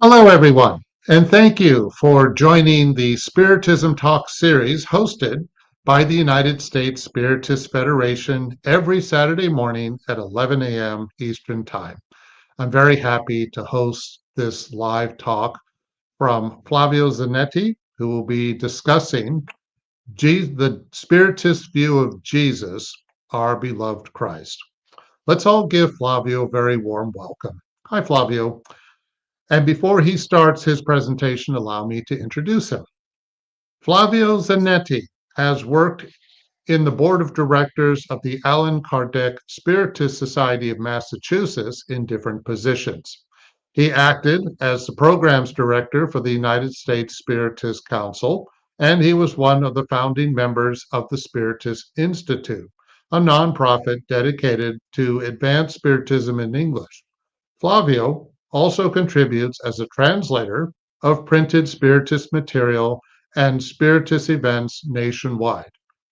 Hello, everyone, and thank you for joining the Spiritism Talk series hosted by the United States Spiritist Federation every Saturday morning at 11 a.m. Eastern Time. I'm very happy to host this live talk from Flavio Zanetti, who will be discussing the Spiritist view of Jesus, our beloved Christ. Let's all give Flavio a very warm welcome. Hi, Flavio. And before he starts his presentation, allow me to introduce him. Flavio Zanetti has worked in the board of directors of the Allan Kardec Spiritist Society of Massachusetts in different positions. He acted as the programs director for the United States Spiritist Council, and he was one of the founding members of the Spiritist Institute, a nonprofit dedicated to advance Spiritism in English. Flavio also contributes as a translator of printed Spiritist material and Spiritist events nationwide.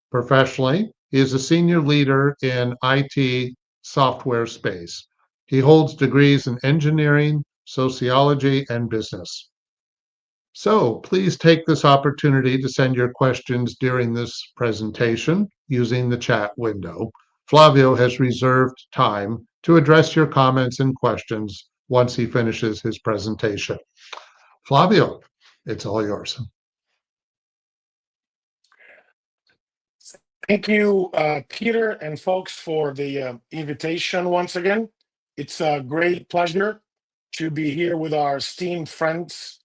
Professionally, he is a senior leader in IT software space. He holds degrees in engineering, sociology, and business. So please take this opportunity to send your questions during this presentation using the chat window. Flavio has reserved time to address your comments and questions once he finishes his presentation. Flavio, it's all yours. Thank you, Peter and folks, for the invitation once again. It's a great pleasure to be here with our esteemed friends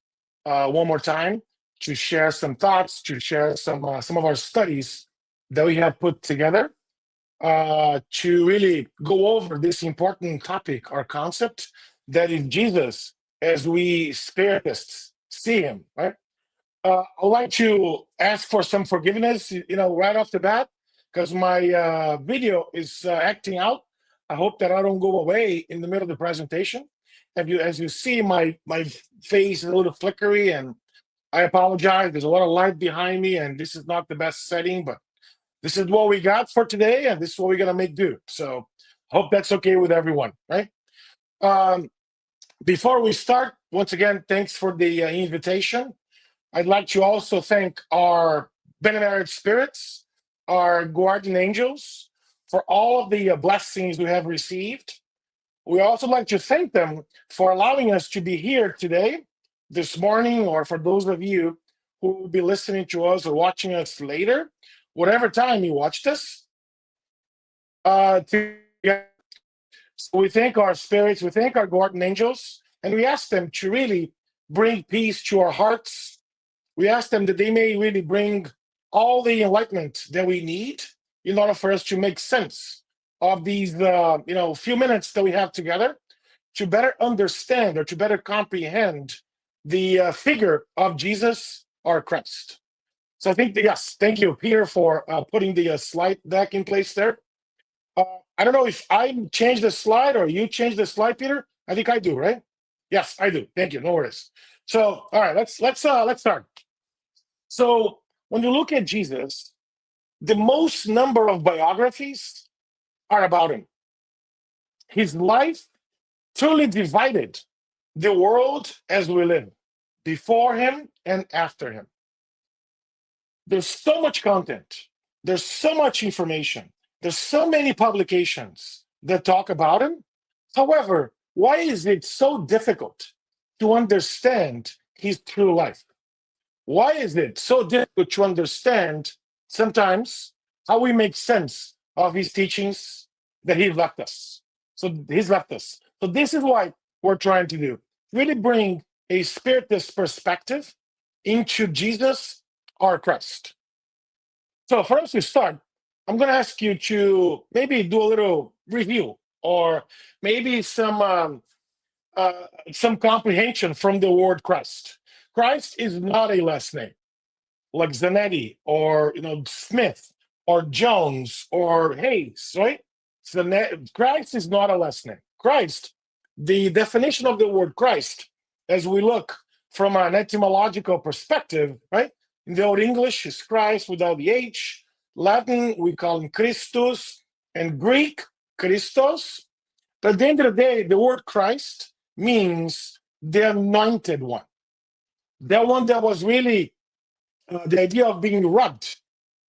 one more time to share some thoughts, to share some of our studies that we have put together to really go over this important topic or concept that is Jesus as we Spiritists see him, right? I'd like to ask for some forgiveness, right off the bat, because my video is acting out. I hope that I don't go away in the middle of the presentation. As you see, my face is a little flickery, and I apologize. There's a lot of light behind me, and this is not the best setting, but this is what we got for today, and this is what we're gonna make do. So, hope that's okay with everyone, right? Before we start, once again, thanks for the invitation. I'd like to also thank our benevolent spirits, our guardian angels, for all of the blessings we have received. We also like to thank them for allowing us to be here today, this morning, or for those of you who will be listening to us or watching us later, whatever time you watched us. So we thank our spirits, we thank our guardian angels, and we ask them to really bring peace to our hearts. We ask them that they may really bring all the enlightenment that we need in order for us to make sense of these, few minutes that we have together to better understand or to better comprehend the figure of Jesus, our Christ. So I think, yes, thank you, Peter, for putting the slide deck in place there. I don't know if I changed the slide or you changed the slide, Peter. I think I do, right? Yes, I do. Thank you. No worries. So, all right, let's start. So when you look at Jesus, the most number of biographies are about him. His life truly divided the world as we live, before him and after him. There's so much content. There's so much information. There's so many publications that talk about him. However, why is it so difficult to understand his true life? Why is it so difficult to understand sometimes how we make sense of his teachings that he left us? So he's left us. So this is what we're trying to do. Really bring a spiritist perspective into Jesus, our Christ. So for us to start, I'm going to ask you to maybe do a little review or maybe some comprehension from the word Christ. Christ is not a last name like Zanetti or Smith or Jones or Hayes, right? Christ is not a last name. Christ, the definition of the word Christ, as we look from an etymological perspective, right? In the Old English, is Christ without the H. Latin, we call him Christus, and Greek, Christos. But at the end of the day, the word Christ means the anointed one, that one that was really the idea of being rubbed,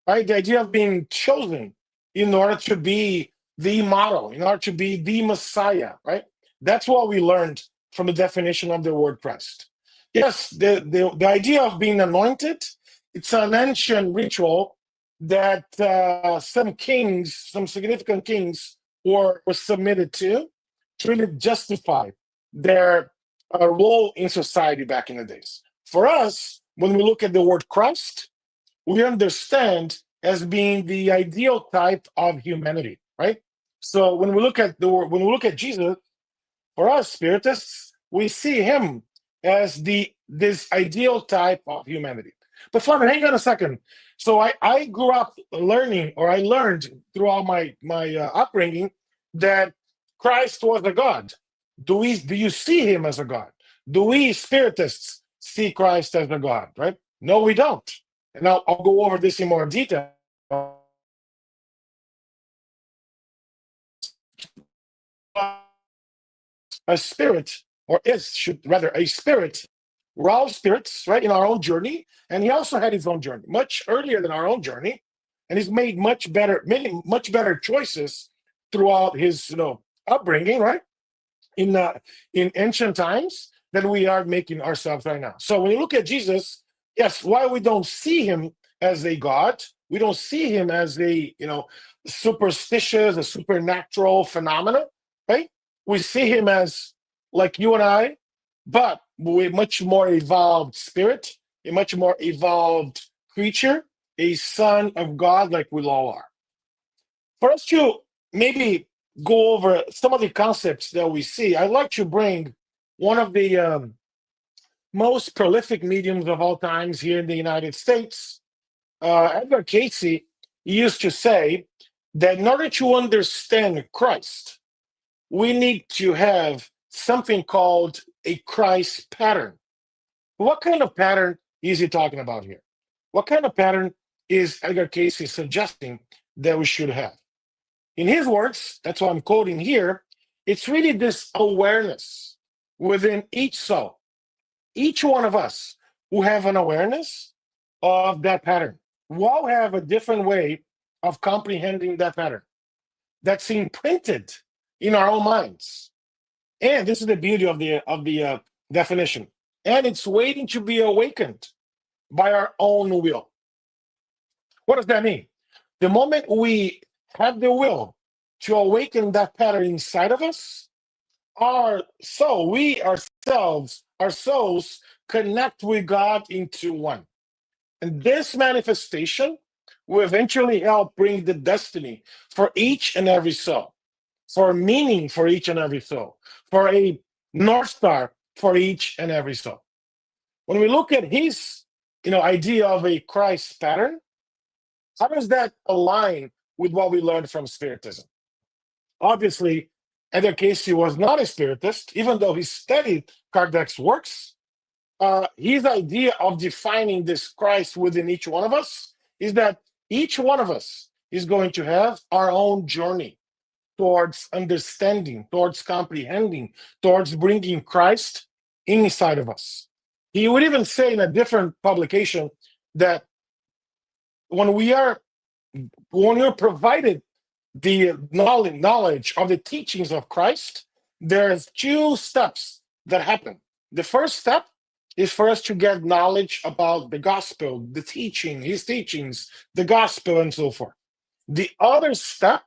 right? The idea of being chosen in order to be the model, in order to be the Messiah, right? That's what we learned from the definition of the word Christ. Yes, the idea of being anointed, it's an ancient ritual that some kings, some significant kings were submitted to really justify their role in society back in the days. For us, when we look at the word Christ, we understand as being the ideal type of humanity, right? So when we look at Jesus, for us spiritists, we see him as this ideal type of humanity. But Flavio, hang on a second. So I grew up learning, or I learned throughout my upbringing, that Christ was a God. Do you see him as a God? Do we spiritists see Christ as a God? Right? No, we don't. And I'll go over this in more detail. A spirit, or a spirit. We're all spirits, right, in our own journey. And he also had his own journey, much earlier than our own journey. And he's made many much better choices throughout his, upbringing, right, in ancient times than we are making ourselves right now. So when you look at Jesus, yes, while we don't see him as a God, we don't see him as a, superstitious, a supernatural phenomena, right? We see him as like you and I, but with much more evolved spirit, a much more evolved creature, a son of God like we all are. For us to maybe go over some of the concepts that we see, I'd like to bring one of the most prolific mediums of all times here in the United States. Edgar Casey used to say that in order to understand Christ, we need to have something called a Christ pattern. What kind of pattern is he talking about here? What kind of pattern is Edgar Casey suggesting that we should have? In his words, that's what I'm quoting here, it's really this awareness within each soul, each one of us who have an awareness of that pattern. We all have a different way of comprehending that pattern that's imprinted in our own minds. And this is the beauty of the definition. And it's waiting to be awakened by our own will. What does that mean? The moment we have the will to awaken that pattern inside of us, our souls connect with God into one. And this manifestation will eventually help bring the destiny for each and every soul, for meaning for each and every soul, for a North Star for each and every soul. When we look at his idea of a Christ pattern, how does that align with what we learned from Spiritism? Obviously, Edgar Casey was not a Spiritist, even though he studied Kardec's works. His idea of defining this Christ within each one of us is that each one of us is going to have our own journey towards understanding, towards comprehending, towards bringing Christ inside of us. He would even say in a different publication that when you're provided the knowledge of the teachings of Christ, there's two steps that happen. The first step is for us to get knowledge about the gospel, the teaching, his teachings, the gospel, and so forth. The other step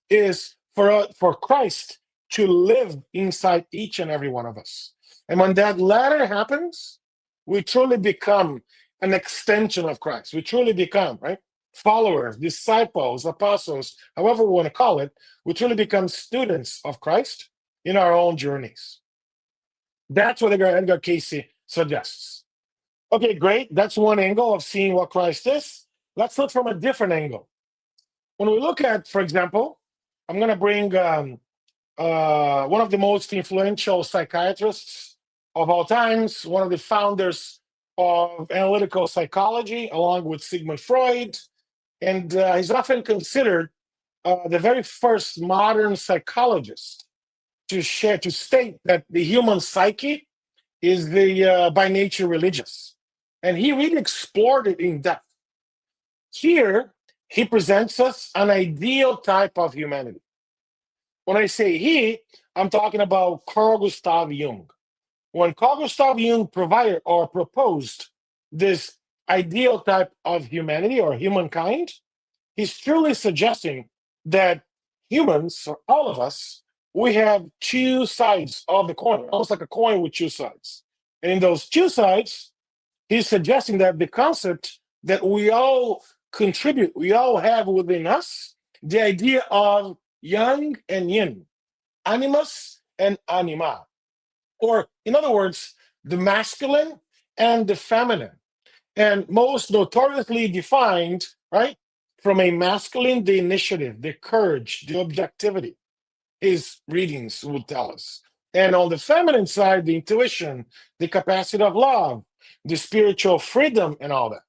is for Christ to live inside each and every one of us. And when that latter happens, we truly become an extension of Christ. We truly become, right? Followers, disciples, apostles, however we want to call it, we truly become students of Christ in our own journeys. That's what Edgar Casey suggests. Okay, great. That's one angle of seeing what Christ is. Let's look from a different angle. When we look at, for example, I'm going to bring one of the most influential psychiatrists of all times, one of the founders of analytical psychology, along with Sigmund Freud. And he's often considered the very first modern psychologist to state that the human psyche is the by nature religious. And he really explored it in depth. Here, he presents us an ideal type of humanity. When I say he, I'm talking about Carl Gustav Jung. When Carl Gustav Jung provided or proposed this ideal type of humanity or humankind, he's truly suggesting that humans, or all of us, we have two sides of the coin, almost like a coin with two sides. And in those two sides, he's suggesting that the concept that we all contribute, we all have within us, the idea of yang and yin, animus and anima. Or, in other words, the masculine and the feminine. And most notoriously defined, right, from a masculine, the initiative, the courage, the objectivity, his readings would tell us. And on the feminine side, the intuition, the capacity of love, the spiritual freedom, and all that.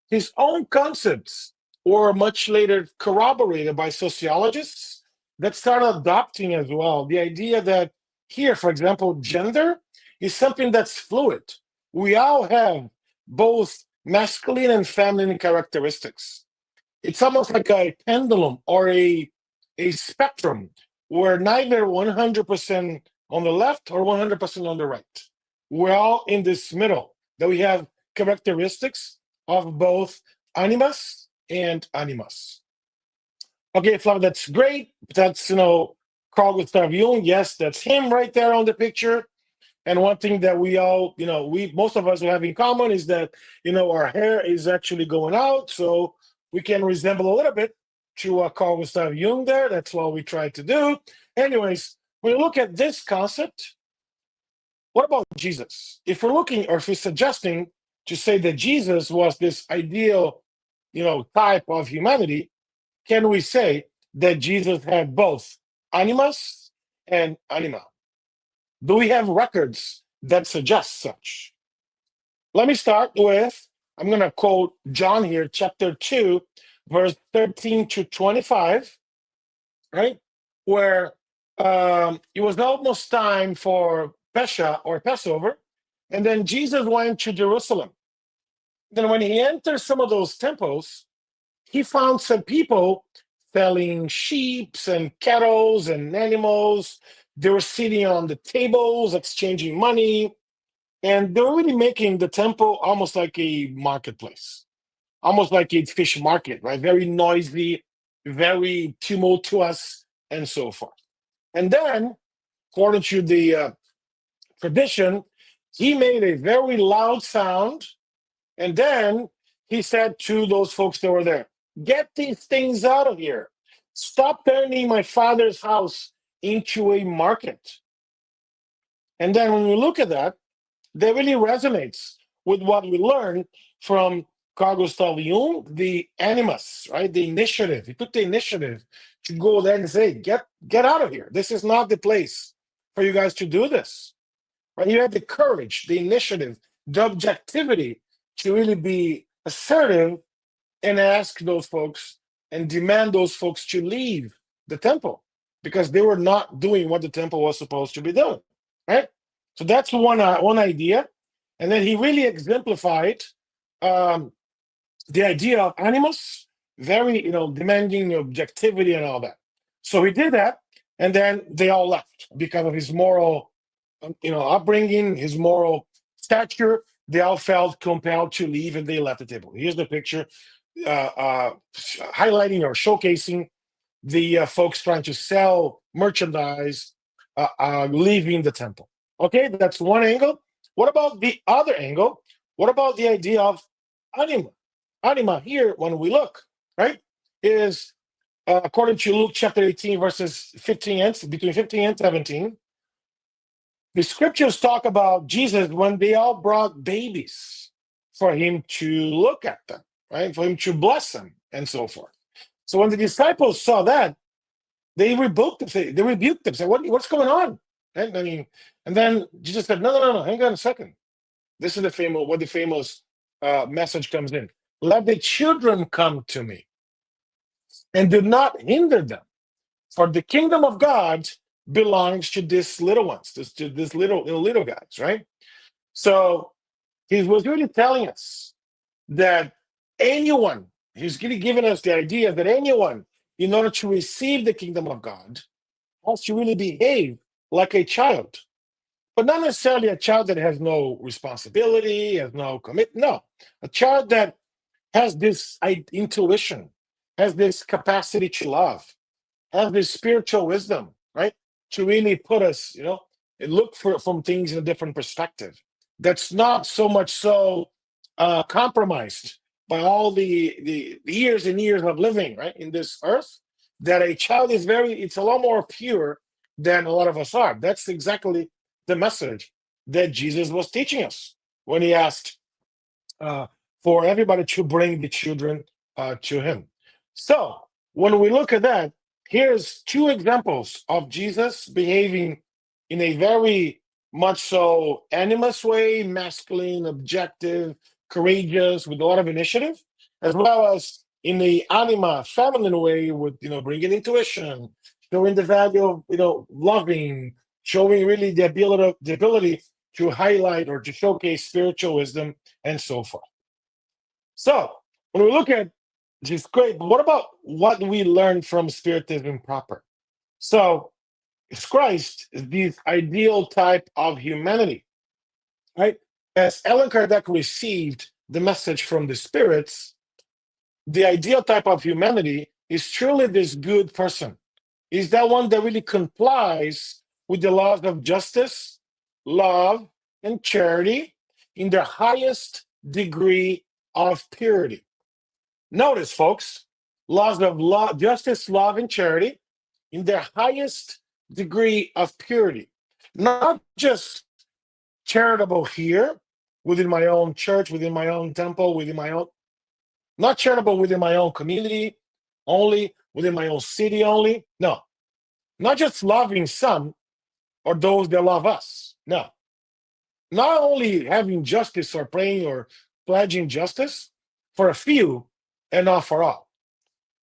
His own concepts were much later corroborated by sociologists that started adopting as well the idea that here, for example, gender is something that's fluid. We all have both masculine and feminine characteristics. It's almost like a pendulum or a spectrum where neither 100% on the left or 100% on the right. We're all in this middle, that we have characteristics of both animus and animus. Okay, Flavio, that's great. That's, Carl Gustav Jung. Yes, that's him right there on the picture. And one thing that we all, most of us have in common is that, our hair is actually going out. So we can resemble a little bit to Carl Gustav Jung there. That's what we try to do. Anyways, when you look at this concept, what about Jesus? If we're looking, or if we're suggesting to say that Jesus was this ideal, type of humanity, can we say that Jesus had both animus and anima? Do we have records that suggest such? Let me start with, I'm going to quote John here, chapter 2, verse 13 to 25, right? Where it was almost time for Pesha or Passover, and then Jesus went to Jerusalem. Then when he entered some of those temples, he found some people selling sheep and cattle and animals. They were sitting on the tables, exchanging money, and they were really making the temple almost like a marketplace, almost like a fish market, right? Very noisy, very tumultuous, and so forth. And then, according to the tradition, he made a very loud sound, and then he said to those folks that were there, "Get these things out of here. Stop turning my father's house into a market." And then when we look at that, that really resonates with what we learned from Carl Gustav Jung, the animus, right? The initiative. He took the initiative to go there and say, get out of here. This is not the place for you guys to do this. Right? You had the courage, the initiative, the objectivity to really be assertive and ask those folks and demand those folks to leave the temple because they were not doing what the temple was supposed to be doing, right? So that's one idea. And then he really exemplified the idea of animus, very, demanding objectivity and all that. So he did that, and then they all left because of his moral, upbringing, his moral stature. They all felt compelled to leave, and they left the table. Here's the picture highlighting or showcasing the folks trying to sell merchandise, leaving the temple. Okay, that's one angle. What about the other angle? What about the idea of anima? Anima here, when we look, right, is according to Luke chapter 18, verses 15 and between 15 and 17. The scriptures talk about Jesus when they all brought babies for him to look at them, right, for him to bless them, and so forth. So when the disciples saw that, they rebuked them. They rebuked them. Said, "What's going on?" And then Jesus said, "No. Hang on a second. This is the famous message comes in. Let the children come to me, and do not hinder them, for the kingdom of God belongs to these little ones, to these little guys." Right? So he was really telling us that anyone, he's really giving us the idea that anyone, in order to receive the kingdom of God, has to really behave like a child. But not necessarily a child that has no responsibility, has no commitment. No, a child that has this intuition, has this capacity to love, has this spiritual wisdom, right? To really put us, and look for from things in a different perspective. That's not so much so compromised by all the years and years of living, right, in this earth. That a child is it's a lot more pure than a lot of us are. That's exactly the message that Jesus was teaching us when he asked uh, for everybody to bring the children to him. So when we look at that, here's two examples of Jesus behaving in a very much so animus way, masculine, objective, courageous, with a lot of initiative, as well as in the anima, feminine way, with bringing intuition, showing the value of loving, showing really the ability to highlight or to showcase spiritual wisdom and so forth. So when we look at this, great, but what about what we learn from Spiritism proper? So Christ is the ideal type of humanity, right? As Allan Kardec received the message from the spirits, the ideal type of humanity is truly this good person. Is that one that really complies with the laws of justice, love, and charity in their highest degree of purity. Notice, folks, laws of justice, love, and charity in their highest degree of purity. Not just charitable here, within my own church, within my own temple, not charitable within my own community only, within my own city only. No, not just loving some or those that love us. No, not only having justice or praying or pledging justice for a few and not for all.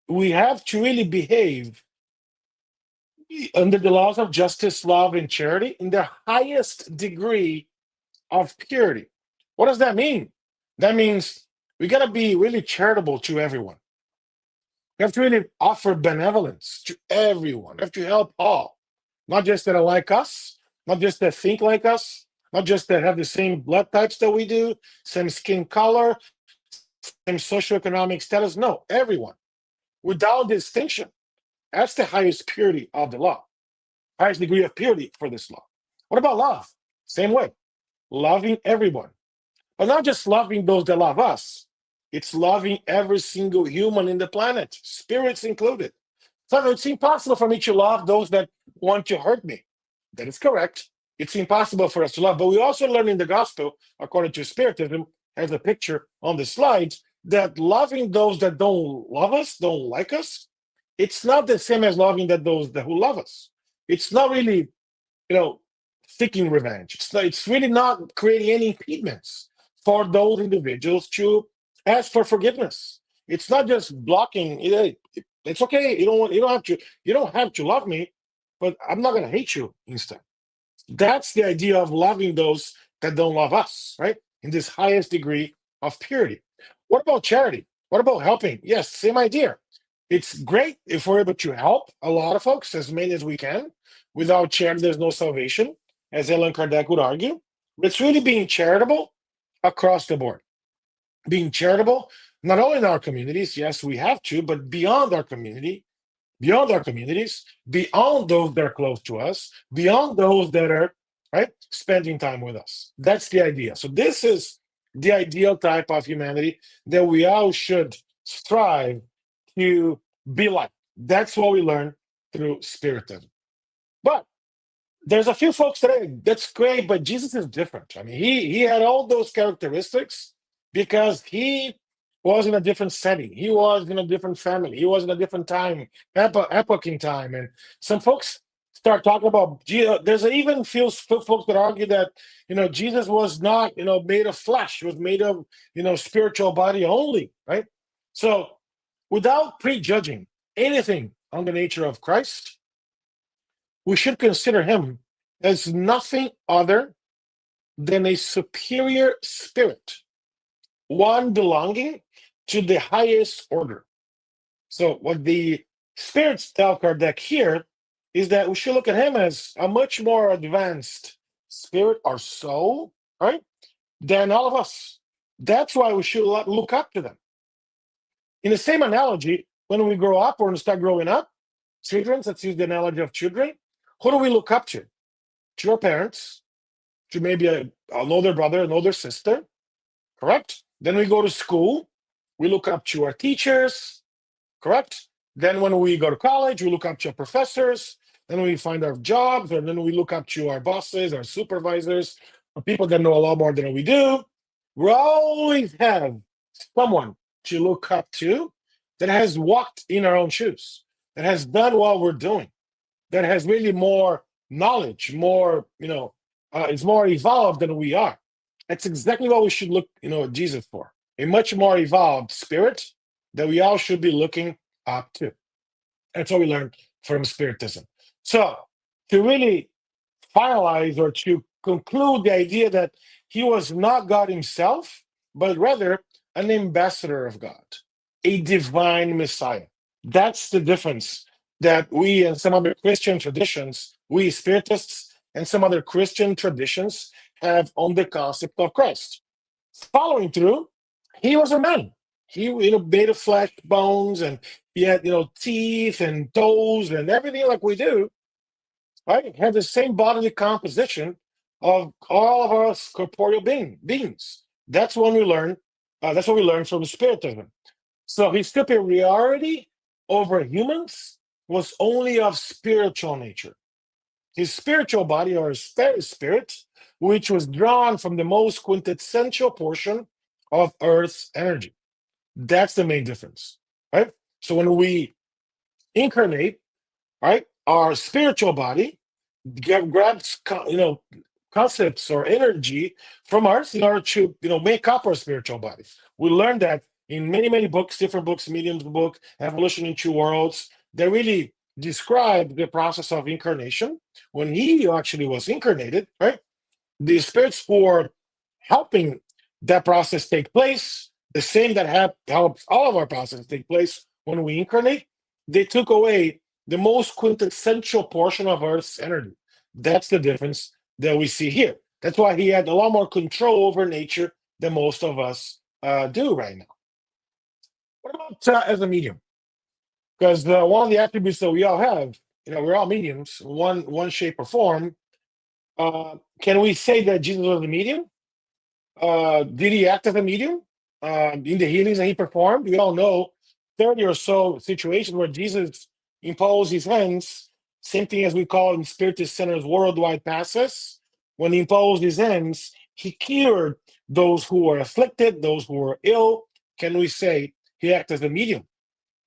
We have to really behave under the laws of justice, love, and charity in the highest degree of purity. What does that mean? That means we got to be really charitable to everyone. We have to really offer benevolence to everyone. We have to help all, not just that are like us, not just that think like us, not just that have the same blood types that we do, same skin color, same socioeconomic status. No, everyone, without distinction. That's the highest purity of the law, highest degree of purity for this law. What about love? Same way, loving everyone, but not just loving those that love us. It's loving every single human in the planet, spirits included. So it's impossible for me to love those that want to hurt me. That is correct. It's impossible for us to love. But we also learn in the gospel, according to Spiritism, as a picture on the slides, that loving those that don't love us, don't like us, it's not the same as loving those that who love us. It's not really, seeking revenge. It's really not creating any impediments for those individuals to ask for forgiveness. It's not just blocking. It's okay. You don't have to love me, but I'm not going to hate you instead. That's the idea of loving those that don't love us, right? In this highest degree of purity. What about charity? What about helping? Yes, same idea. It's great if we're able to help a lot of folks, as many as we can. Without charity, there's no salvation, as Allan Kardec would argue. But it's really being charitable across the board. Being charitable, not only in our communities, yes, we have to, but beyond our community, beyond our communities, beyond those that are close to us, beyond those that are right spending time with us. That's the idea. So this is the ideal type of humanity that we all should strive to be like. That's what we learn through Spiritism. But there's a few folks today that's great, but Jesus is different. I mean, he had all those characteristics because he was in a different setting. He was in a different family. He was in a different time, epoch in time. And some folks start talking about there's even few folks that argue that Jesus was not made of flesh, was made of spiritual body only, right? So without prejudging anything on the nature of Christ, we should consider him as nothing other than a superior spirit, one belonging to the highest order. So what the spirits tell Kardec here is that we should look at him as a much more advanced spirit or soul, right, than all of us. That's why we should look up to them. In the same analogy, when we grow up or when we start growing up, children, let's use the analogy of children, who do we look up to? To our parents, to maybe an older brother, an older sister, correct? Then we go to school, we look up to our teachers, correct? Then when we go to college, we look up to our professors. Then we find our jobs, and then we look up to our bosses, our supervisors, or people that know a lot more than we do. We always have someone to look up to that has walked in our own shoes, that has done what we're doing, that has really more knowledge, more, is more evolved than we are. That's exactly what we should look, at Jesus for. A much more evolved spirit that we all should be looking up to. That's what we learned from Spiritism. So to really finalize or to conclude the idea that he was not God himself, but rather an ambassador of God, a divine Messiah. That's the difference that we and some other Christian traditions, we Spiritists and some other Christian traditions have on the concept of Christ. Following through, he was a man. He, made of flesh, bones, and he had, teeth and toes and everything like we do, right? Have the same bodily composition of all of our corporeal beings. That's when we learn. That's what we learn from Spiritism. So his superiority over humans was only of spiritual nature. His spiritual body, or his spirit, which was drawn from the most quintessential portion of Earth's energy. That's the main difference, right? So when we incarnate, right, our spiritual body grabs, concepts or energy from Earth in order to, make up our spiritual body. We learned that in many, many books, different books, Medium's book, Evolution in Two Worlds, they really describe the process of incarnation. When he actually was incarnated, right, the spirits were helping that process take place, the same that helps all of our processes take place when we incarnate. They took away the most quintessential portion of Earth's energy. That's the difference that we see here. That's why he had a lot more control over nature than most of us do right now. What about as a medium? Because one of the attributes that we all have, we're all mediums, one shape or form. Can we say that Jesus was a medium? Did he act as a medium in the healings that he performed? We all know 30 or so situations where Jesus imposed his hands, same thing as we call in Spiritist centers worldwide passes. When he imposed his hands, he cured those who were afflicted, those who were ill. Can we say he acted as a medium?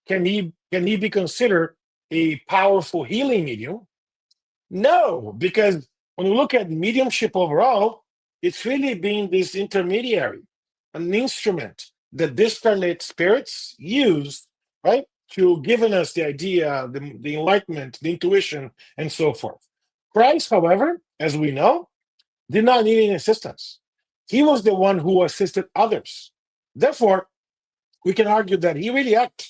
Can he be considered a powerful healing medium? No, because when we look at mediumship overall, it's really being this intermediary, an instrument that discarnate spirits use, right, to giving us the idea, the enlightenment, the intuition, and so forth. Christ, however, as we know, did not need any assistance. He was the one who assisted others. Therefore, we can argue that he really acted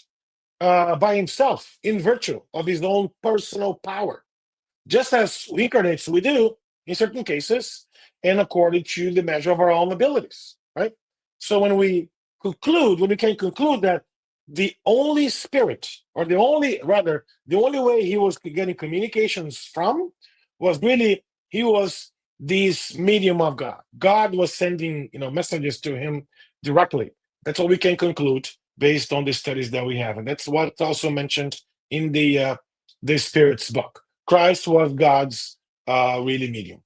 by himself in virtue of his own personal power, just as we incarnates we do in certain cases and according to the measure of our own abilities, right? So when we can conclude that the only spirit, or the only way he was getting communications from was really he was this medium of God. God was sending messages to him directly. That's what we can conclude based on the studies that we have, and that's what's also mentioned in the Spirit's book. Christ was God's really medium.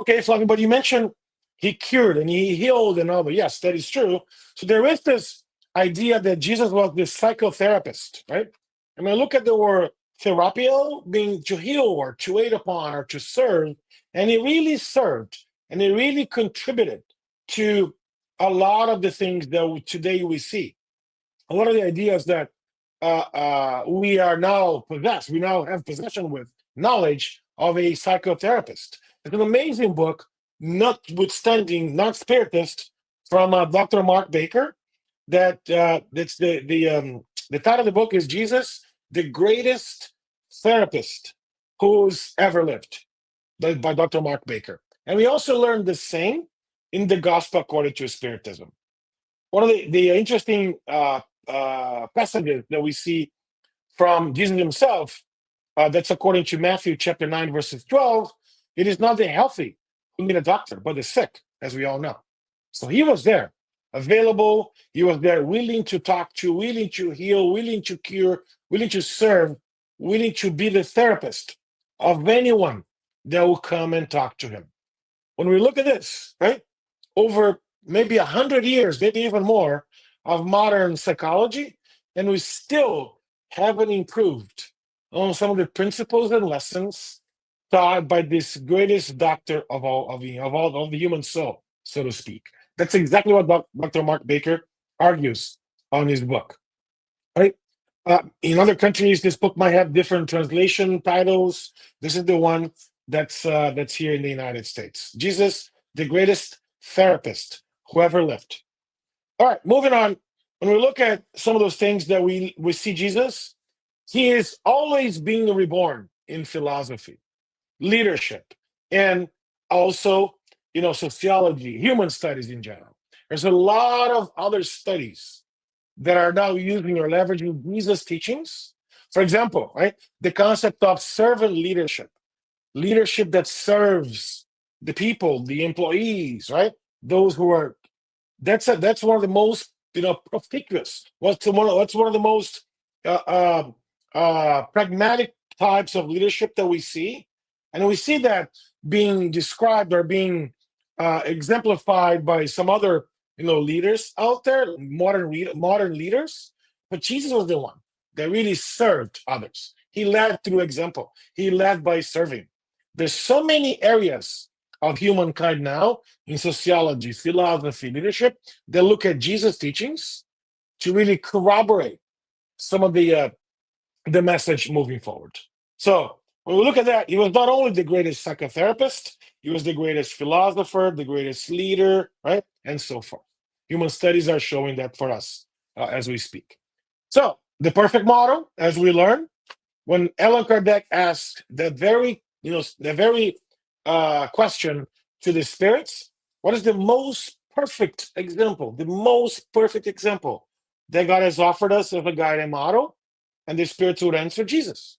Okay, Flavio, but you mentioned he cured and he healed and all, but yes, that is true. So there is this idea that Jesus was this psychotherapist, right? And when I look at the word therapio, being to heal or to aid upon or to serve, and he really served and he really contributed to a lot of the things that today we see. A lot of the ideas that we are now possessed, we now have possession with knowledge of a psychotherapist. It's an amazing book notwithstanding, not Spiritist, from Dr. Mark Baker. That's the title of the book is Jesus, the Greatest Therapist Who's Ever Lived, by Dr. Mark Baker. And we also learned the same in the Gospel according to Spiritism. One of the interesting passages that we see from Jesus himself, that's according to Matthew chapter 9, verses 12, it is not the healthy who need a doctor, but the sick, as we all know. So he was there, available. He was there, willing to talk to, willing to heal, willing to cure, willing to serve, willing to be the therapist of anyone that will come and talk to him. When we look at this, right, over maybe 100 years, maybe even more, of modern psychology, and we still haven't improved on some of the principles and lessons taught by this greatest doctor of all of the human soul, so to speak. That's exactly what Dr. Mark Baker argues on his book. Right? In other countries, this book might have different translation titles. This is the one that's here in the United States. Jesus, the Greatest Therapist who ever lived. All right, moving on. When we look at some of those things that we see Jesus, he is always being reborn in philosophy, leadership, and also, sociology, human studies in general. There's a lot of other studies that are now using or leveraging Jesus' teachings. For example, right, the concept of servant leadership, leadership that serves the people, the employees, right? Those who are, that's one of the most, conspicuous. That's one of the most pragmatic types of leadership that we see. And we see that being described or being exemplified by some other leaders out there, modern leaders. But Jesus was the one that really served others. He led through example. He led by serving. There's so many areas of humankind now in sociology, philosophy, leadership that look at Jesus' teachings to really corroborate some of the message moving forward. So when we look at that, he was not only the greatest psychotherapist, he was the greatest philosopher, the greatest leader, right? And so forth. Human studies are showing that for us as we speak. So the perfect model, as we learn, when Allan Kardec asked the very question to the spirits, what is the most perfect example, that God has offered us as a guide and model? And the spirits would answer, Jesus.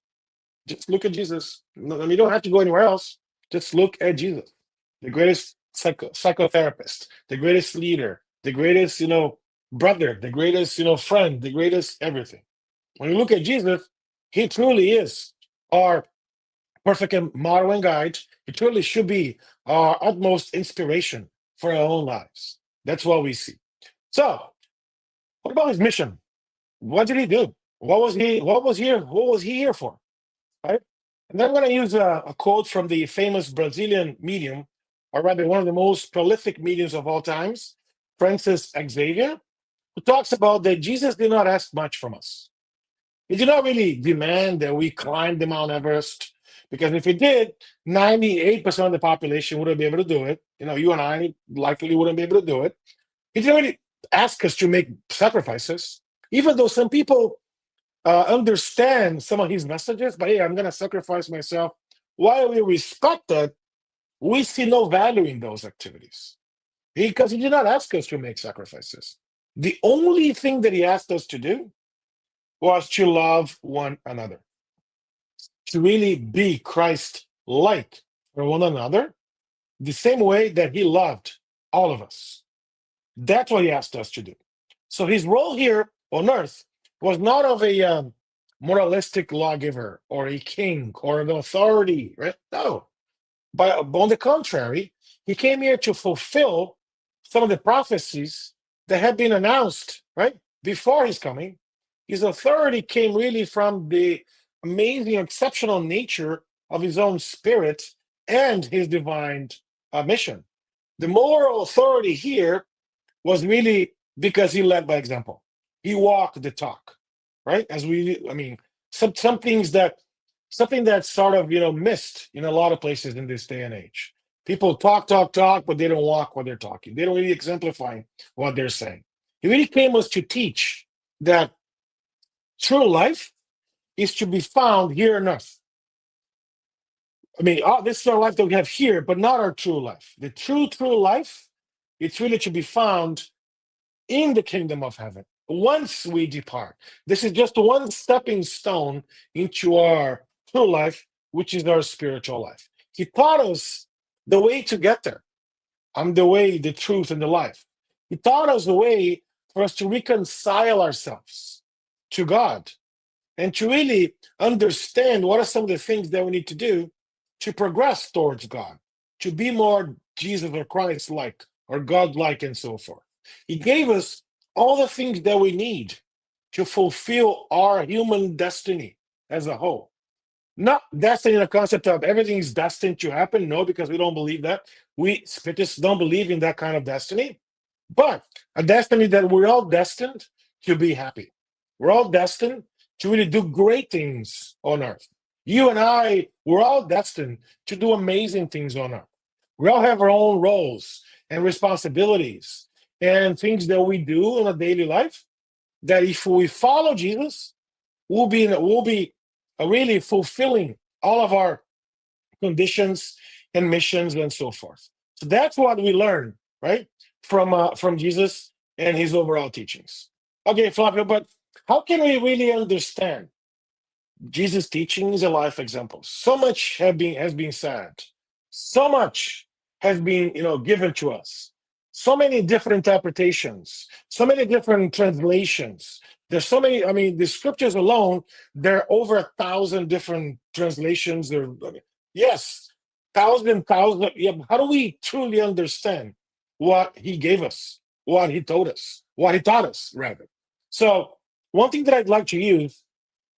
Just look at Jesus. No, you don't have to go anywhere else. Just look at Jesus, the greatest psychotherapist, the greatest leader, the greatest, brother, the greatest, friend, the greatest everything. When you look at Jesus, he truly is our perfect model and guide. He truly should be our utmost inspiration for our own lives. That's what we see. So, what about his mission? What did he do? What was he here for? Right? And then I'm going to use a quote from the famous Brazilian medium, or rather one of the most prolific mediums of all times, Francis Xavier, who talks about that Jesus did not ask much from us. He did not really demand that we climb the Mount Everest, because if he did, 98% of the population wouldn't be able to do it. You and I likely wouldn't be able to do it. He didn't really ask us to make sacrifices, even though some people understand some of his messages, but hey, I'm going to sacrifice myself. While we respect that, we see no value in those activities because he did not ask us to make sacrifices. The only thing that he asked us to do was to love one another, to really be Christ-like for one another, the same way that he loved all of us. That's what he asked us to do. So his role here on earth was not of a moralistic lawgiver or a king or an authority, right? No. But on the contrary, he came here to fulfill some of the prophecies that had been announced, right, before his coming. His authority came really from the amazing, exceptional nature of his own spirit and his divine mission. The moral authority here was really because he led by example. He walked the talk, right? Something that's sort of missed in a lot of places in this day and age. People talk, talk, talk, but they don't walk what they're talking. They don't really exemplify what they're saying. He really came us to teach that true life is to be found here on earth. I mean, this is our life that we have here, but not our true life. The true life, it's really to be found in the kingdom of heaven once we depart. This is just one stepping stone into our true life, which is our spiritual life. He taught us the way to get there. I'm the way, the truth, and the life. He taught us the way for us to reconcile ourselves to God and to really understand what are some of the things that we need to do to progress towards God, to be more Jesus or Christ-like or God-like and so forth. He gave us all the things that we need to fulfill our human destiny as a whole. Not destiny in the concept of everything is destined to happen. No, because we don't believe that. We Spiritists don't believe in that kind of destiny, but a destiny that we're all destined to be happy. We're all destined to really do great things on earth. You and I, we're all destined to do amazing things on earth. We all have our own roles and responsibilities and things that we do in a daily life that if we follow Jesus, we'll be really fulfilling all of our conditions and missions and so forth. So that's what we learn, right, from Jesus and his overall teachings. Okay, Flavio, but how can we really understand Jesus' teachings and life examples? So much has been said. So much has been, given to us. So many different interpretations. So many different translations. There's so many. I mean, the scriptures alone, there are over 1,000 different translations. Yes, thousand. Yeah, how do we truly understand what he gave us, what he told us, what he taught us, rather? So, one thing that I'd like to use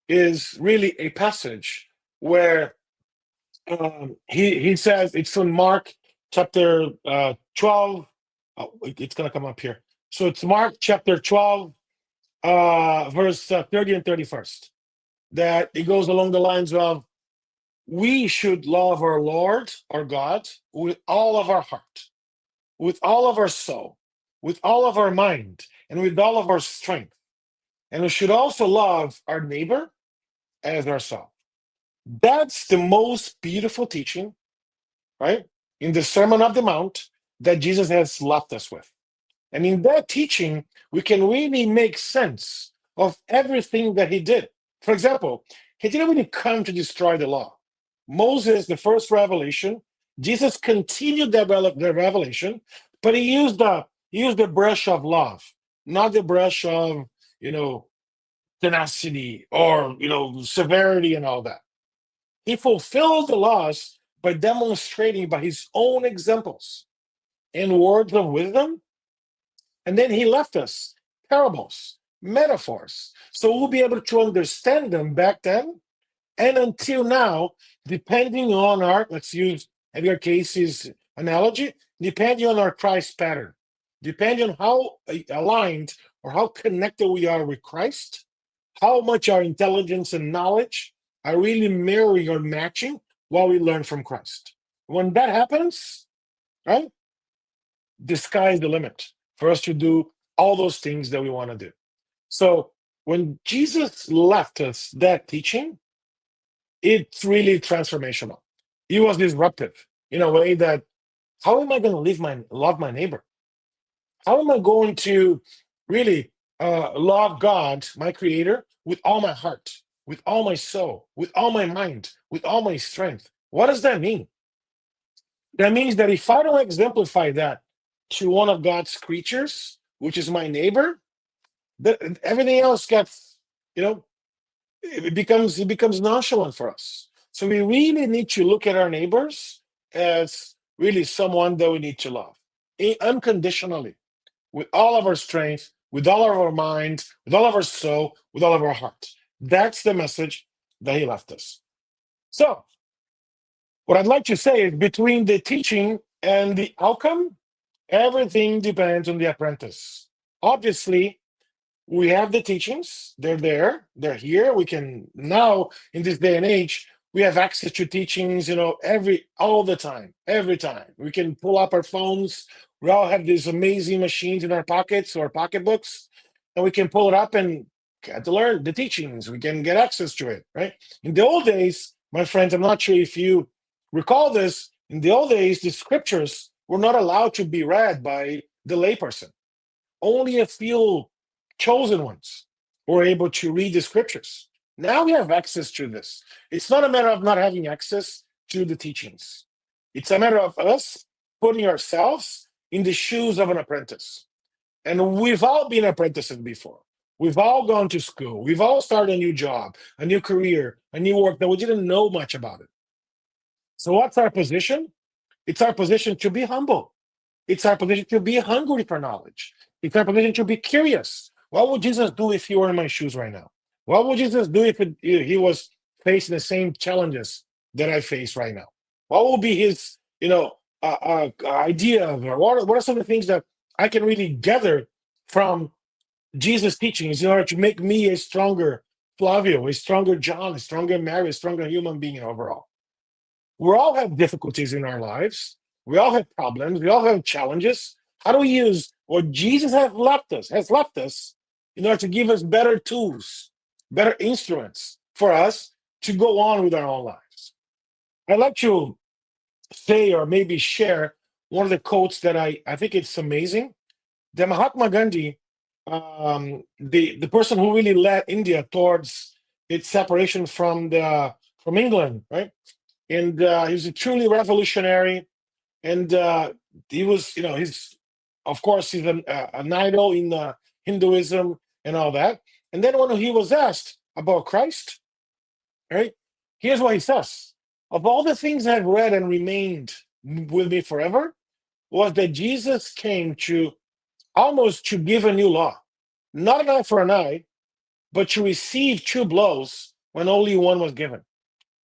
is really a passage where he says it's in Mark chapter 12. It's going to come up here. So it's Mark chapter 12, verse 30 and 31st. That it goes along the lines of, we should love our Lord, our God, with all of our heart, with all of our soul, with all of our mind, and with all of our strength. And we should also love our neighbor as ourselves. That's the most beautiful teaching, right? In the Sermon of the Mount that Jesus has left us with. And in that teaching, we can really make sense of everything that he did. For example, he didn't really come to destroy the law. Moses, the first revelation, Jesus continued the revelation, but he used the brush of love, not the brush of, tenacity or, severity and all that. He fulfilled the laws by demonstrating by his own examples and words of wisdom. And then he left us parables, metaphors, so we'll be able to understand them back then and until now, depending on let's use Edgar Casey's analogy, depending on our Christ pattern, depending on how aligned or how connected we are with Christ, how much our intelligence and knowledge are really mirroring or matching what we learn from Christ. When that happens, right, the sky is the limit for us to do all those things that we want to do. So when Jesus left us that teaching, it's really transformational. It was disruptive in a way that, how am I going to love my neighbor? How am I going to really love God, my creator, with all my heart, with all my soul, with all my mind, with all my strength? What does that mean? That means that if I don't exemplify that to one of God's creatures, which is my neighbor, everything else gets, it becomes nonchalant for us. So we really need to look at our neighbors as really someone that we need to love unconditionally, with all of our strength, with all of our mind, with all of our soul, with all of our heart. That's the message that he left us. So what I'd like to say is, between the teaching and the outcome, everything depends on the apprentice. Obviously, we have the teachings, they're there, they're here. We can now, in this day and age, We have access to teachings, all the time, every time. We can pull up our phones. We all have these amazing machines in our pockets or pocketbooks, and we can pull it up and get to learn the teachings. We can get access to it, right? In the old days, my friends, I'm not sure if you recall this. In the old days, the scriptures were not allowed to be read by the layperson. Only a few chosen ones were able to read the scriptures. Now we have access to this. It's not a matter of not having access to the teachings. It's a matter of us putting ourselves in the shoes of an apprentice. And we've all been apprentices before. We've all gone to school. We've all started a new job, a new career, a new work that we didn't know much about it. So what's our position? It's our position to be humble. It's our position to be hungry for knowledge. It's our position to be curious. What would Jesus do if he were in my shoes right now? What would Jesus do if he was facing the same challenges that I face right now? What will be his, idea of, or what are some of the things that I can really gather from Jesus' teachings in order to make me a stronger Flavio, a stronger John, a stronger Mary, a stronger human being overall? We all have difficulties in our lives. We all have problems. We all have challenges. How do we use what Jesus has left us in order to give us better tools, better instruments for us to go on with our own lives? I'd like to say or maybe share one of the quotes that I think it's amazing. The Mahatma Gandhi, the person who really led India towards its separation from England, right? And he was a truly revolutionary. And he was, he's, of course, he's an idol in Hinduism and all that. And then when he was asked about Christ, right, here's what he says. Of all the things I've read and remained with me forever, was that Jesus came to almost to give a new law, not an eye for an eye, but to receive 2 blows when only one was given,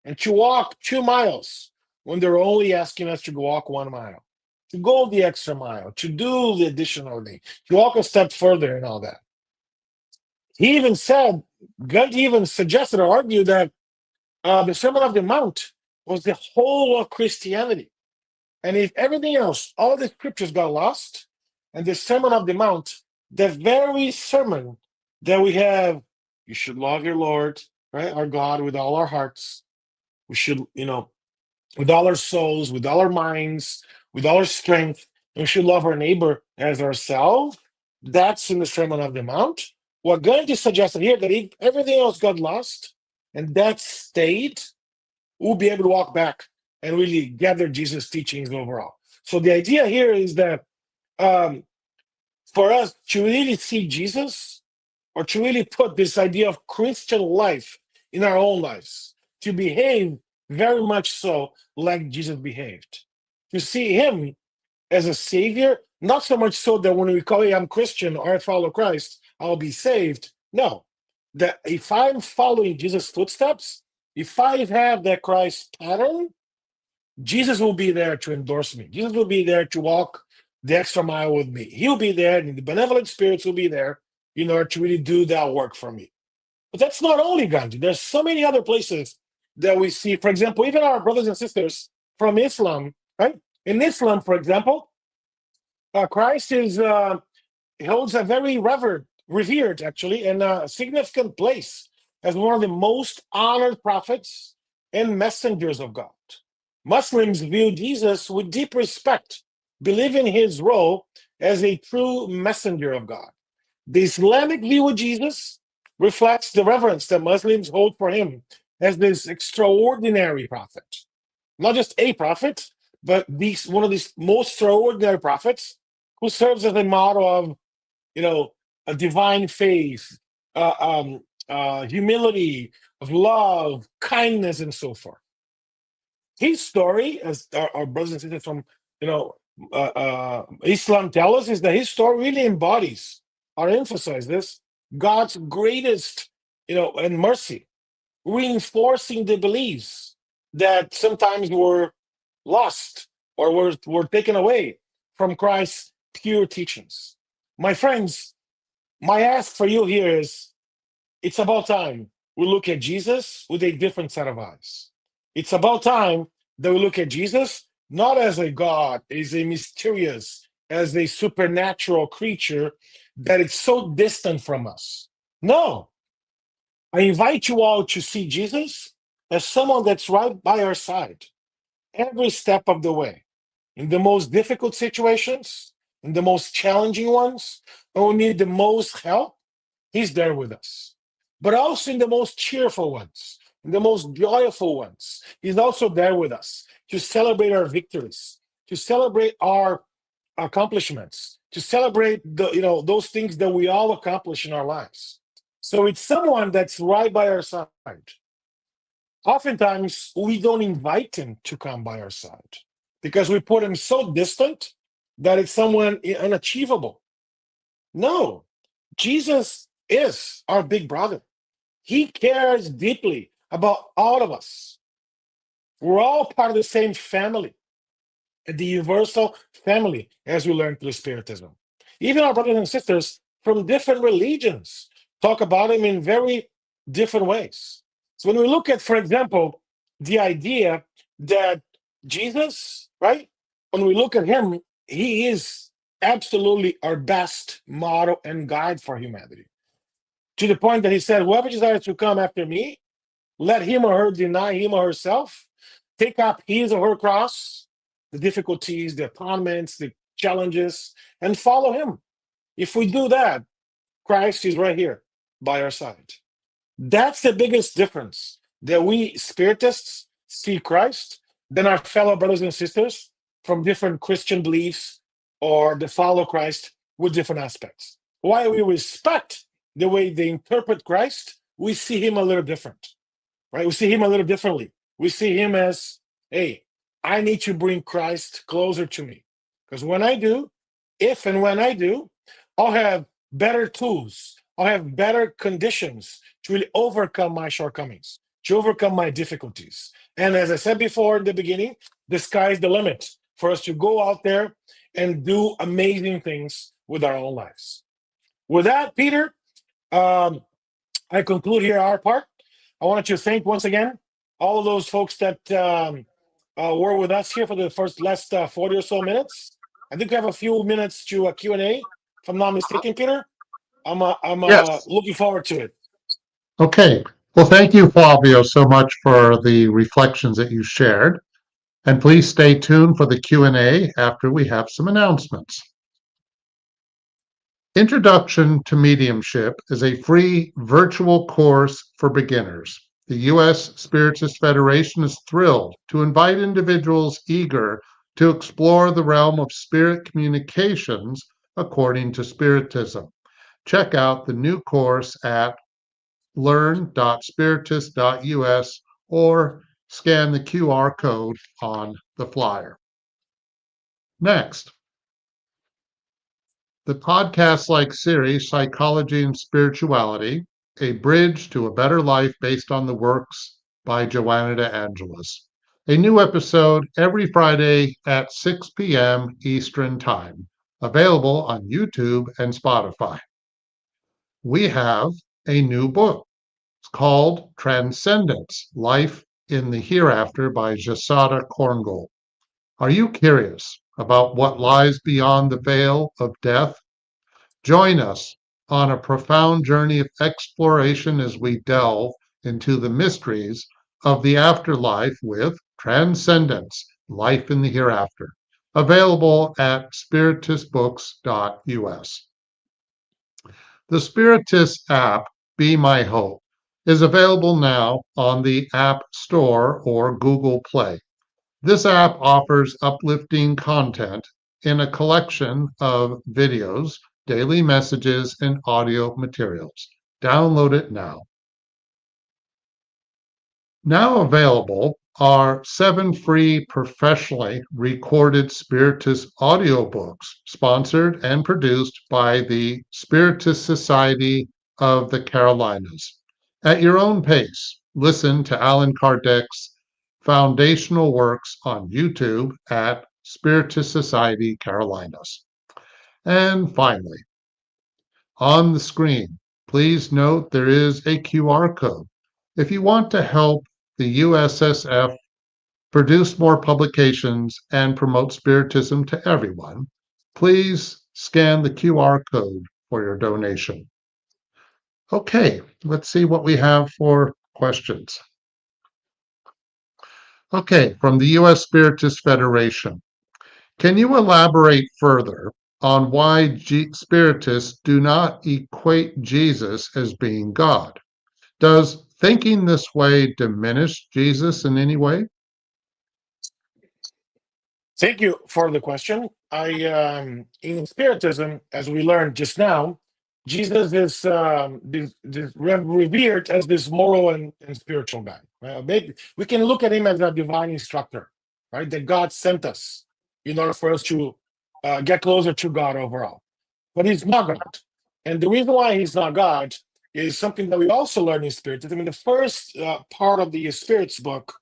and to walk 2 miles when they're only asking us to walk 1 mile, to go the extra mile, to do the additional thing, to walk a step further and all that. He even said, Gandhi even suggested or argued that the Sermon on the Mount was the whole of Christianity. And if everything else, all the scriptures got lost, and the Sermon on the Mount, the very sermon that we have, you should love your Lord, right, our God, with all our hearts. We should, with all our souls, with all our minds, with all our strength, and we should love our neighbor as ourselves. That's in the Sermon on the Mount. What Gandhi suggested here, that if everything else got lost and that stayed, we'll be able to walk back and really gather Jesus' teachings overall. So the idea here is that for us to really see Jesus, or to really put this idea of Christian life in our own lives, to behave very much so like Jesus behaved, to see him as a savior, not so much so that when we call, hey, I'm Christian or I follow Christ, I'll be saved. No, that if I'm following Jesus' footsteps, if I have that Christ pattern, Jesus will be there to endorse me. Jesus will be there to walk the extra mile with me. He'll be there, and the benevolent spirits will be there in order to really do that work for me. But that's not only Gandhi. There's so many other places that we see. For example, even our brothers and sisters from Islam, right? In Islam, for example, Christ holds a very revered, actually, and a significant place as one of the most honored prophets and messengers of God. Muslims view Jesus with deep respect, believing his role as a true messenger of God. The Islamic view of Jesus reflects the reverence that Muslims hold for him as this extraordinary prophet. Not just a prophet, but one of these most extraordinary prophets who serves as a model of, a divine faith, humility, of love, kindness, and so forth. His story, as our brothers and sisters from Islam tell us, is that his story really embodies or emphasizes this God's greatest, and mercy, reinforcing the beliefs that sometimes were lost or were taken away from Christ's pure teachings. My friends, my ask for you here is, it's about time we look at Jesus with a different set of eyes. It's about time that we look at Jesus not as a God, as a mysterious, as a supernatural creature that is so distant from us. No, I invite you all to see Jesus as someone that's right by our side every step of the way, in the most difficult situations, in the most challenging ones, when we need the most help, he's there with us. But also in the most cheerful ones, in the most joyful ones, he's also there with us to celebrate our victories, to celebrate our accomplishments, to celebrate those things that we all accomplish in our lives. So it's someone that's right by our side. Oftentimes, we don't invite him to come by our side because we put him so distant that it's someone unachievable. No, Jesus is our big brother. He cares deeply about all of us. We're all part of the same family, the universal family, as we learn through Spiritism. Even our brothers and sisters from different religions talk about him in very different ways. So when we look at, for example, the idea that Jesus, right? When we look at him, he is absolutely our best model and guide for humanity. To the point that he said, whoever desires to come after me, let him or her deny him or herself, take up his or her cross, the difficulties, the torments, the challenges, and follow him. If we do that, Christ is right here by our side. That's the biggest difference, that we Spiritists see Christ than our fellow brothers and sisters from different Christian beliefs or the follow Christ with different aspects. While we respect the way they interpret Christ, we see him a little different, right? We see him a little differently. We see him as, hey, I need to bring Christ closer to me. Because when I do, if and when I do, I'll have better tools. I'll have better conditions to really overcome my shortcomings, to overcome my difficulties. And as I said before in the beginning, the sky's the limit for us to go out there and do amazing things with our own lives. With that, Peter, I conclude here our part. I want to thank once again all of those folks that were with us here for the last 40 or so minutes. I think we have a few minutes to Q&A, if I'm not mistaken, Peter. I'm Yes. looking forward to it. Okay. Well, thank you, Flavio, so much for the reflections that you shared. And please stay tuned for the Q&A after we have some announcements. Introduction to Mediumship is a free virtual course for beginners. The U.S. Spiritist Federation is thrilled to invite individuals eager to explore the realm of spirit communications according to Spiritism. Check out the new course at learn.spiritist.us or scan the QR code on the flyer. Next, the podcast-like series, Psychology and Spirituality, A Bridge to a Better Life based on the works by Joanna de Angelis. A new episode every Friday at 6 p.m. Eastern Time, available on YouTube and Spotify. We have a new book. It's called Transcendence, Life in the Hereafter by Jasada Korngold. Are you curious about what lies beyond the veil of death? Join us on a profound journey of exploration as we delve into the mysteries of the afterlife with Transcendence, Life in the Hereafter, available at spiritistbooks.us. The Spiritist app, Be My Hope, is available now on the App Store or Google Play. This app offers uplifting content in a collection of videos, daily messages, and audio materials. Download it now. Now available are 7 free professionally recorded Spiritist audiobooks, sponsored and produced by the Spiritist Society of the Carolinas. At your own pace, listen to Allan Kardec's foundational works on YouTube at Spiritist Society Carolinas. And finally, on the screen, please note there is a QR code. If you want to help the USSF produce more publications, and promote Spiritism to everyone, please scan the QR code for your donation. Okay, let's see what we have for questions. Okay, from the U.S. Spiritist Federation. Can you elaborate further on why Spiritists do not equate Jesus as being God? Does thinking this way diminish Jesus in any way? Thank you for the question. In Spiritism, as we learned just now, Jesus is revered as this moral and spiritual guy. We can look at him as a divine instructor, right? That God sent us in order for us to get closer to God overall. But he's not God. And the reason why he's not God is something that we also learn in Spiritism. In the first part of the Spirit's book,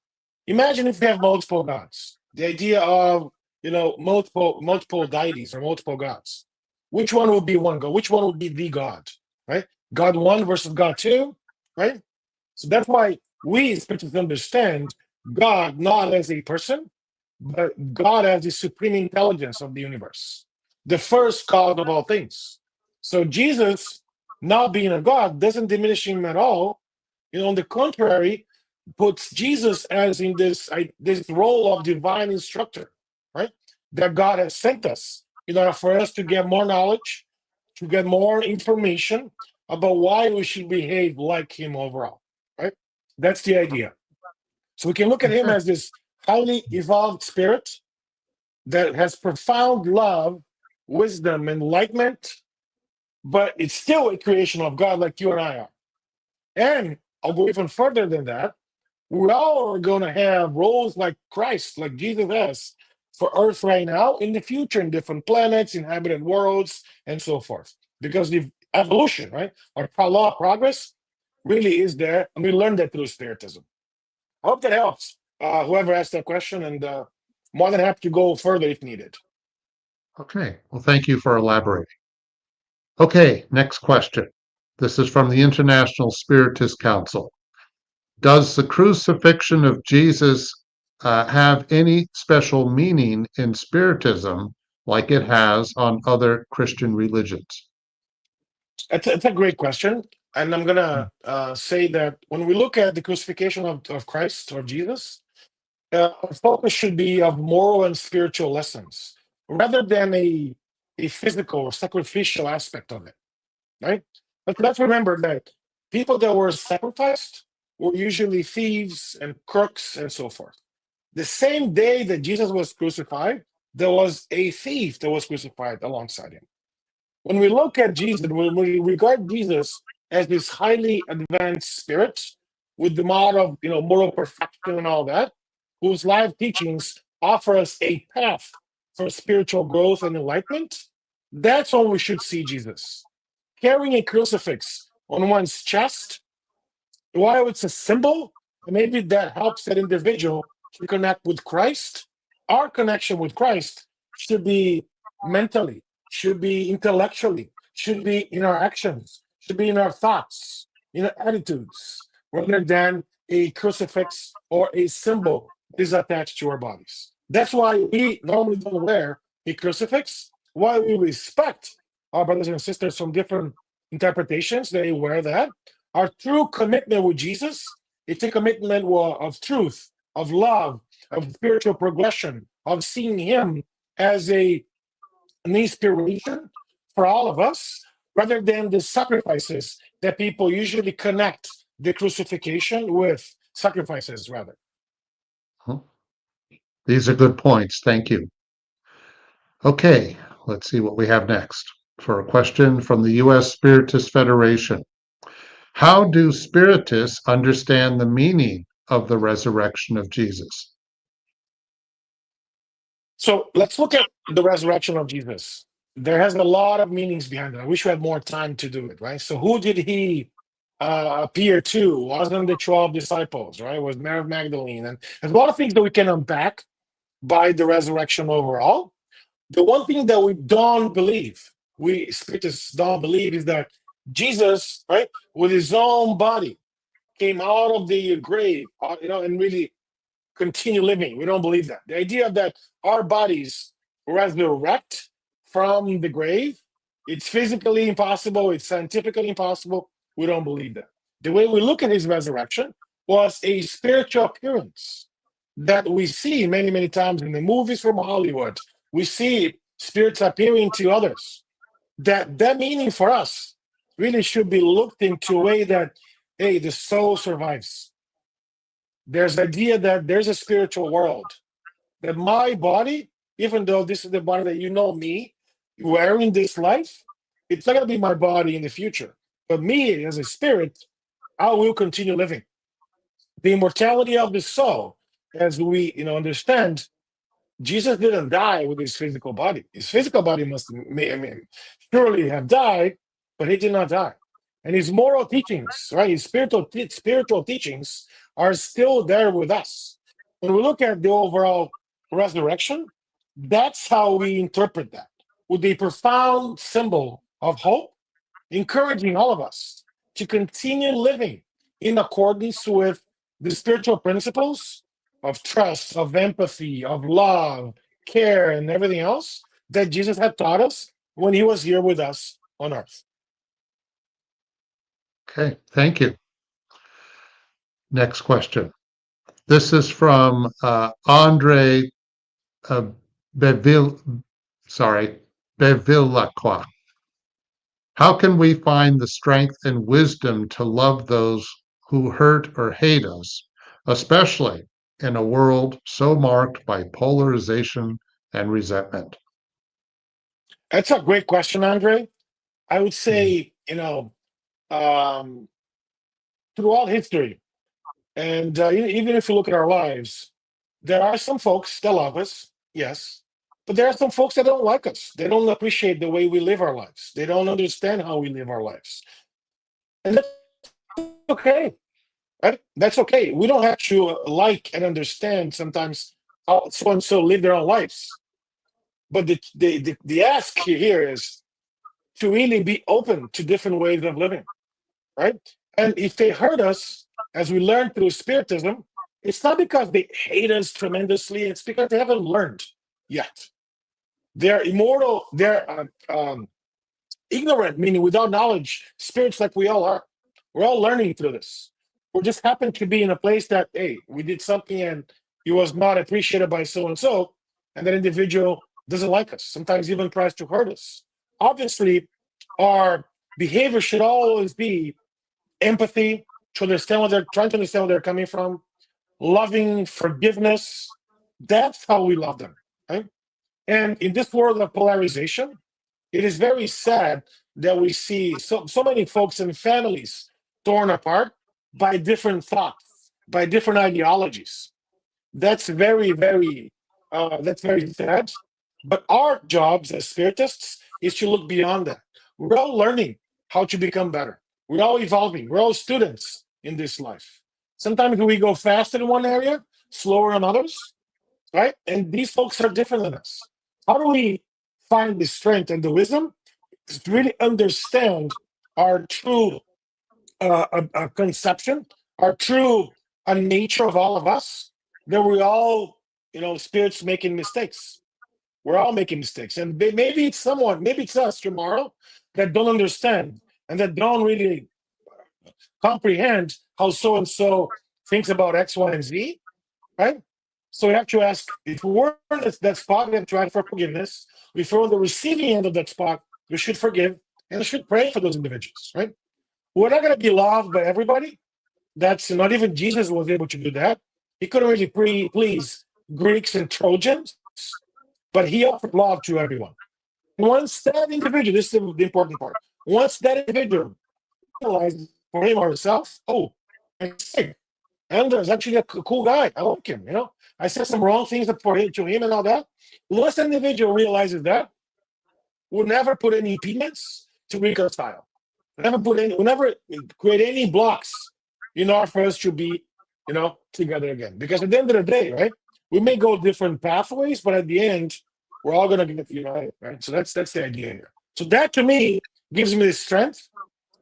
imagine if we have multiple gods. The idea of multiple deities or multiple gods. Which one would be one God? Which one would be the God? Right? God one versus God two, right? So that's why we Spiritists understand God not as a person, but God as the supreme intelligence of the universe, the first cause of all things. So Jesus, not being a God, doesn't diminish him at all. On the contrary, puts Jesus as in this role of divine instructor, right? That God has sent us in order for us to get more knowledge, to get more information about why we should behave like him overall, right? That's the idea. So we can look at him as this highly evolved spirit that has profound love, wisdom, enlightenment, but it's still a creation of God like you and I are. And I'll go even further than that. We all are going to have roles like Christ, like Jesus has for Earth right now, in the future, in different planets, inhabited worlds, and so forth. Because the evolution, right, our law of progress really is there, and we learned that through Spiritism. I hope that helps. Whoever asked that question, and more than happy to go further if needed. Okay, well, thank you for elaborating. Okay, next question. This is from the International Spiritist Council. Does the crucifixion of Jesus have any special meaning in Spiritism like it has on other Christian religions? It's a great question. And I'm going to say that when we look at the crucifixion of Christ or Jesus, our focus should be of moral and spiritual lessons rather than a physical or sacrificial aspect of it, right? But let's remember that people that were sacrificed were usually thieves and crooks and so forth. The same day that Jesus was crucified, there was a thief that was crucified alongside him. When we look at Jesus, when we regard Jesus as this highly advanced spirit with the model of moral perfection and all that, whose life teachings offer us a path for spiritual growth and enlightenment, that's when we should see Jesus. Carrying a crucifix on one's chest, while it's a symbol, maybe that helps that individual to connect with Christ. Our connection with Christ should be mentally, should be intellectually, should be in our actions, should be in our thoughts, in our attitudes, rather than a crucifix or a symbol is attached to our bodies. That's why we normally don't wear a crucifix, why we respect our brothers and sisters from different interpretations, they wear that. Our true commitment with Jesus, it's a commitment of truth, of love, of spiritual progression, of seeing him as an inspiration for all of us, rather than the sacrifices that people usually connect the crucifixion with sacrifices, rather. These are good points. Thank you. Okay, let's see what we have next. For a question from the U.S. Spiritist Federation. How do Spiritists understand the meaning of the resurrection of Jesus? So let's look at the resurrection of Jesus. There has a lot of meanings behind it. I wish we had more time to do it, right? So who did he appear to? Wasn't the 12 disciples, right? It was Mary of Magdalene. And there's a lot of things that we can unpack by the resurrection overall. The one thing that we don't believe, we Spiritists don't believe, is that Jesus, right, with his own body, came out of the grave, and really continue living. We don't believe that. The idea that our bodies resurrect from the grave, it's physically impossible, it's scientifically impossible. We don't believe that. The way we look at his resurrection was a spiritual appearance that we see many, many times in the movies from Hollywood. We see spirits appearing to others. That meaning for us really should be looked into a way that, hey, the soul survives. There's the idea that there's a spiritual world, that my body, even though this is the body that you know me wearing this life, it's not going to be my body in the future. But me as a spirit, I will continue living. The immortality of the soul, as we understand, Jesus didn't die with his physical body. His physical body must, surely have died, but he did not die. And his moral teachings, right, his spiritual teachings are still there with us. When we look at the overall resurrection, that's how we interpret that, with a profound symbol of hope, encouraging all of us to continue living in accordance with the spiritual principles of trust, of empathy, of love, care, and everything else that Jesus had taught us when he was here with us on earth. Okay, thank you. Next question. This is from Andre Bevilacqua. How can we find the strength and wisdom to love those who hurt or hate us, especially in a world so marked by polarization and resentment? That's a great question, Andre. I would say, throughout history, and even if you look at our lives, there are some folks that love us, yes, but there are some folks that don't like us. They don't appreciate the way we live our lives. They don't understand how we live our lives. And that's okay, right? That's okay. We don't have to like and understand sometimes how so and so live their own lives. But the ask here is to really be open to different ways of living, right? And if they hurt us, as we learn through Spiritism, it's not because they hate us tremendously, it's because they haven't learned yet. They're immortal, they're ignorant, meaning without knowledge, spirits like we all are. We're all learning through this. We just happen to be in a place that, hey, we did something and it was not appreciated by so and that individual doesn't like us, sometimes even tries to hurt us. Obviously, our behavior should always be empathy, to understand what they're trying to understand where they're coming from, loving, forgiveness. That's how we love them, right? And in this world of polarization, it is very sad that we see so many folks and families torn apart by different thoughts, by different ideologies. That's very sad. But our jobs as spiritists is to look beyond that. We're all learning how to become better. We're all evolving. We're all students in this life. Sometimes we go faster in one area, slower in others, right? And these folks are different than us. How do we find the strength and the wisdom to really understand our true conception, our true nature of all of us? That we all, spirits making mistakes. We're all making mistakes, and maybe it's us tomorrow that don't understand and that don't really comprehend how so and so thinks about X, Y, and Z, right? So we have to ask, if we're in that spot, we have to ask for forgiveness. If we're on the receiving end of that spot, we should forgive and we should pray for those individuals, right? We're not going to be loved by everybody. That's not even Jesus was able to do that. He couldn't really please Greeks and Trojans, but he offered love to everyone. Once that individual, this is the important part, once that individual realizes for him or herself, oh, I see, Andrew's actually a cool guy. I like him, I said some wrong things to him and all that. Once the individual realizes that, we'll never put any impediments to reconcile. We'll never create any blocks, for us to be, together again. Because at the end of the day, right, we may go different pathways, but at the end, we're all going to get united, right? So that's the idea here. So that to me gives me the strength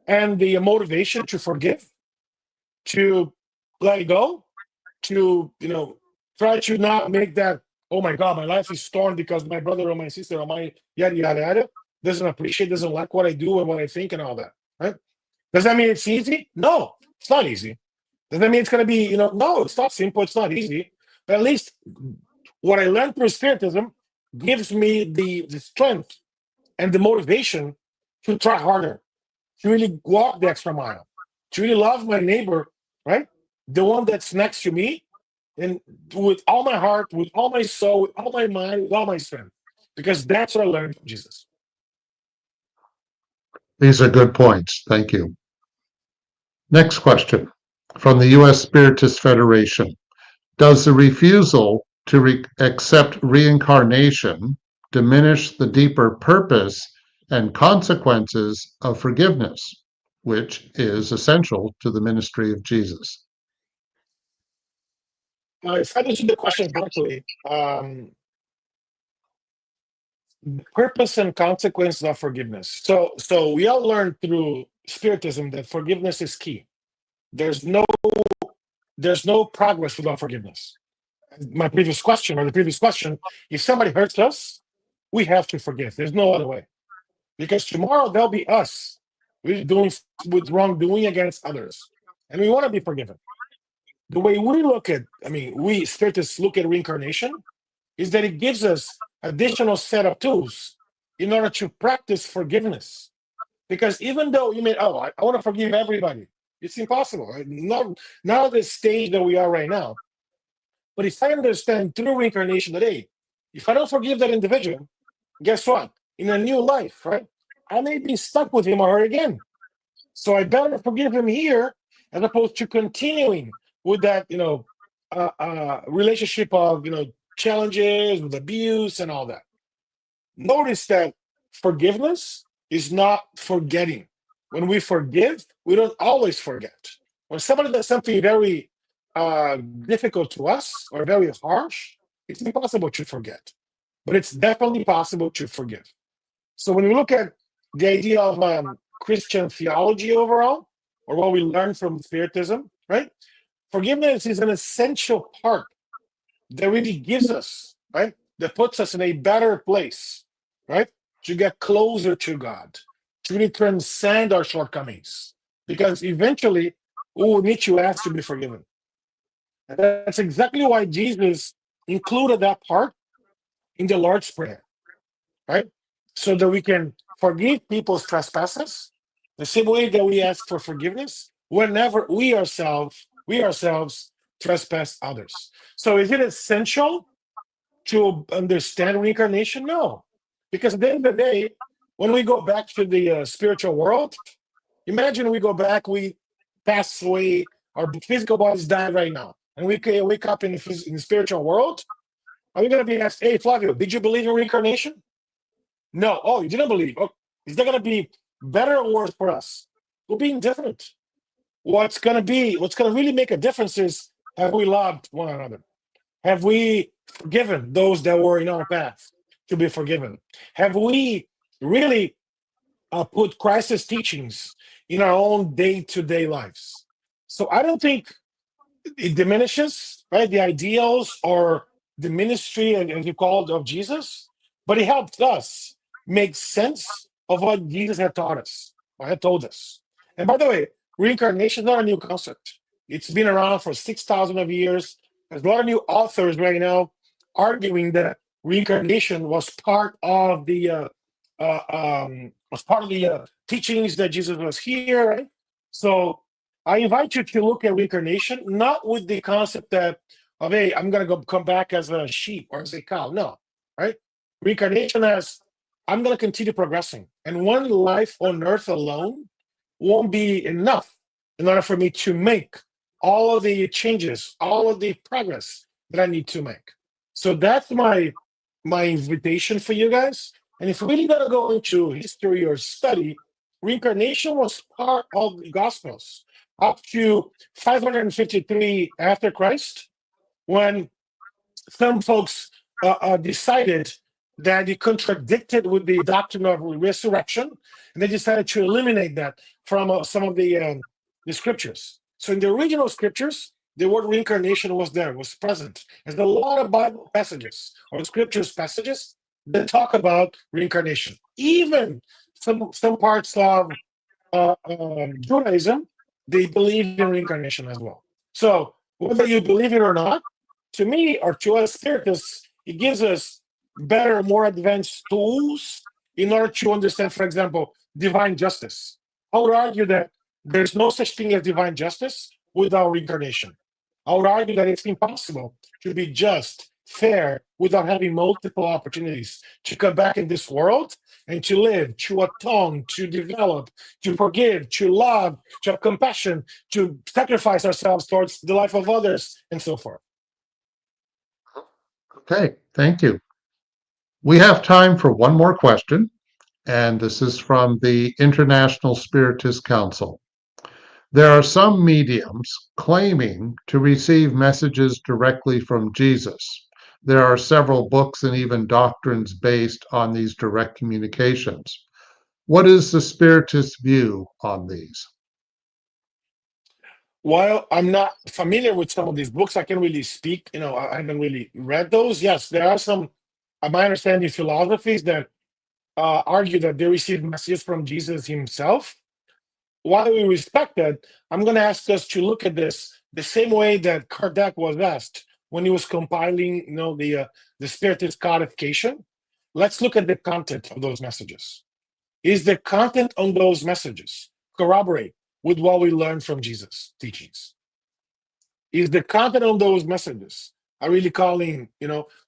and the motivation to forgive, to let go, to Try to not make that, oh my God, my life is torn because my brother or my sister or my yada, yada, yada, doesn't appreciate, doesn't like what I do and what I think and all that, right? Does that mean it's easy? No, it's not easy. Does that mean it's going to be, no, it's not simple, it's not easy. But at least what I learned through Spiritism gives me the strength and the motivation to try harder, to really walk the extra mile, to really love my neighbor, right? The one that's next to me, and with all my heart, with all my soul, with all my mind, with all my strength, because that's what I learned from Jesus. These are good points. Thank you. Next question from the U.S. Spiritist Federation. Does the refusal to accept reincarnation diminish the deeper purpose and consequences of forgiveness, which is essential to the ministry of Jesus? If I understood the question correctly, purpose and consequences of forgiveness. So we all learned through Spiritism that forgiveness is key. There's no progress without forgiveness. My previous question, or the previous question, if somebody hurts us, we have to forgive. There's no other way, because tomorrow there'll be us with wrongdoing against others, and we want to be forgiven. The way we look at, we Spiritists look at reincarnation, is that it gives us additional set of tools in order to practice forgiveness. Because even though you may, I want to forgive everybody, it's impossible. Right? Not at the stage that we are right now. But if I understand through reincarnation that, hey, if I don't forgive that individual, guess what? In a new life, right? I may be stuck with him or her again. So I better forgive him here as opposed to continuing with that, relationship of, challenges with abuse and all that. Notice that forgiveness is not forgetting. When we forgive, we don't always forget. When somebody does something very difficult to us or very harsh, it's impossible to forget. But it's definitely possible to forgive. So when we look at the idea of Christian theology overall, or what we learn from Spiritism, right? Forgiveness is an essential part that really gives us, right? That puts us in a better place, right? To get closer to God, to really transcend our shortcomings. Because eventually, we will need to ask to be forgiven. And that's exactly why Jesus included that part in the Lord's Prayer, right? So that we can forgive people's trespasses, the same way that we ask for forgiveness whenever we ourselves trespass others. So is it essential to understand reincarnation? No. Because at the end of the day, when we go back to the spiritual world, imagine we go back, we pass away, our physical bodies die right now, and we wake up in the spiritual world. Are we going to be asked, hey, Flavio, did you believe in reincarnation? No. Oh, you didn't believe. Oh, is that going to be better or worse for us? We'll be indifferent. What's going to really make a difference is, have we loved one another? Have we forgiven those that were in our path to be forgiven? Have we really put Christ's teachings in our own day-to-day lives? So I don't think it diminishes, right, the ideals or the ministry, as you call it, of Jesus, but it helps us make sense of what Jesus had taught us, or had told us. And by the way, reincarnation is not a new concept. It's been around for 6,000 of years. There's a lot of new authors right now arguing that reincarnation was part of the teachings that Jesus was here. Right? So I invite you to look at reincarnation not with the concept that of, hey, I'm going to come back as a sheep or as a cow. No, right? Reincarnation as, I'm going to continue progressing, and one life on Earth alone won't be enough in order for me to make all of the changes, all of the progress that I need to make. So that's my invitation for you guys. And if we're really going to go into history or study, reincarnation was part of the Gospels up to 553 after Christ, when some folks decided that it contradicted with the doctrine of resurrection, and they decided to eliminate that from some of the scriptures. So in the original scriptures, the word reincarnation was there, was present. There's a lot of Bible passages or scriptures passages that talk about reincarnation. Even some parts of Judaism, they believe in reincarnation as well. So whether you believe it or not, to me or to us spiritists, it gives us better, more advanced tools in order to understand, for example, divine justice. I would argue that there's no such thing as divine justice without reincarnation. I would argue that it's impossible to be just, fair, without having multiple opportunities to come back in this world and to live, to atone, to develop, to forgive, to love, to have compassion, to sacrifice ourselves towards the life of others, and so forth. Okay, thank you. We have time for one more question, and this is from the International Spiritist Council. There are some mediums claiming to receive messages directly from Jesus. There are several books and even doctrines based on these direct communications. What is the Spiritist view on these? While I'm not familiar with some of these books, I can really speak. I haven't really read those. Yes, there are some, my understanding, philosophies that argue that they received messages from Jesus himself. While we respect that, I'm going to ask us to look at this the same way that Kardec was asked when he was compiling, the Spiritist codification. Let's look at the content of those messages. Is the content on those messages corroborate with what we learned from Jesus' teachings? Is the content of those messages are really calling,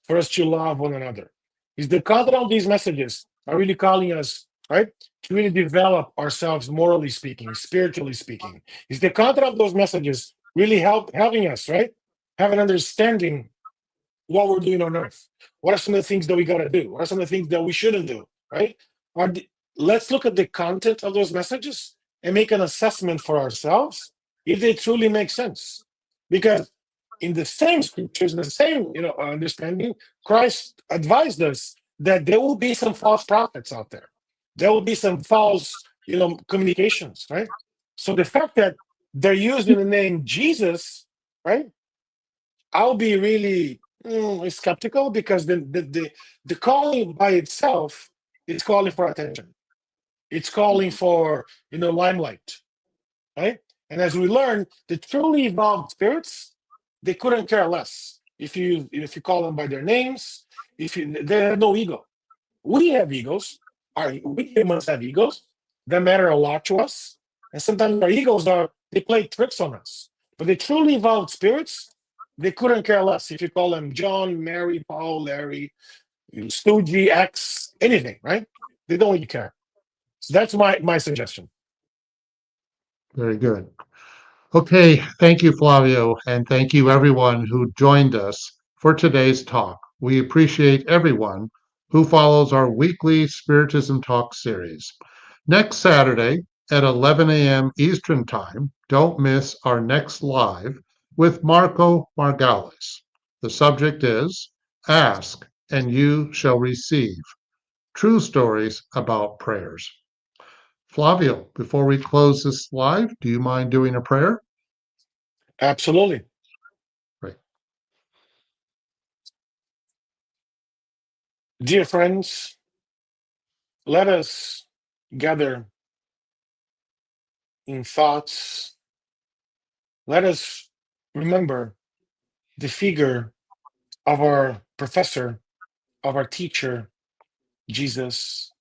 for us to love one another? Is the content of these messages are really calling us, right, to really develop ourselves morally speaking, spiritually speaking? Is the content of those messages really helping us, right, have an understanding what we're doing on earth? What are some of the things that we got to do? What are some of the things that we shouldn't do, right? Let's look at the content of those messages and make an assessment for ourselves if they truly make sense. Because in the same scriptures, in the same understanding, Christ advised us that there will be some false prophets out there. There will be some false, communications, right? So the fact that they're using the name Jesus, right? I'll be really skeptical, because the calling by itself is calling for attention. It's calling for limelight, right? And as we learn, the truly evolved spirits, they couldn't care less if you call them by their names. They have no ego. We have egos. We humans have egos that matter a lot to us, and sometimes our egos they play tricks on us. But the truly evolved spirits, they couldn't care less if you call them John, Mary, Paul, Larry, Stoogie, X, anything, right? They don't really care. So that's my suggestion. Very good. Okay, thank you, Flavio, and thank you everyone who joined us for today's talk. We appreciate everyone who follows our weekly Spiritism Talk series. Next Saturday at 11 a.m. Eastern Time, don't miss our next live with Marco Margalis. The subject is Ask and You Shall Receive, True Stories About Prayers. Flavio, before we close this live, do you mind doing a prayer? Absolutely. Great. Dear friends, let us gather in thoughts. Let us remember the figure of our professor, of our teacher, Jesus,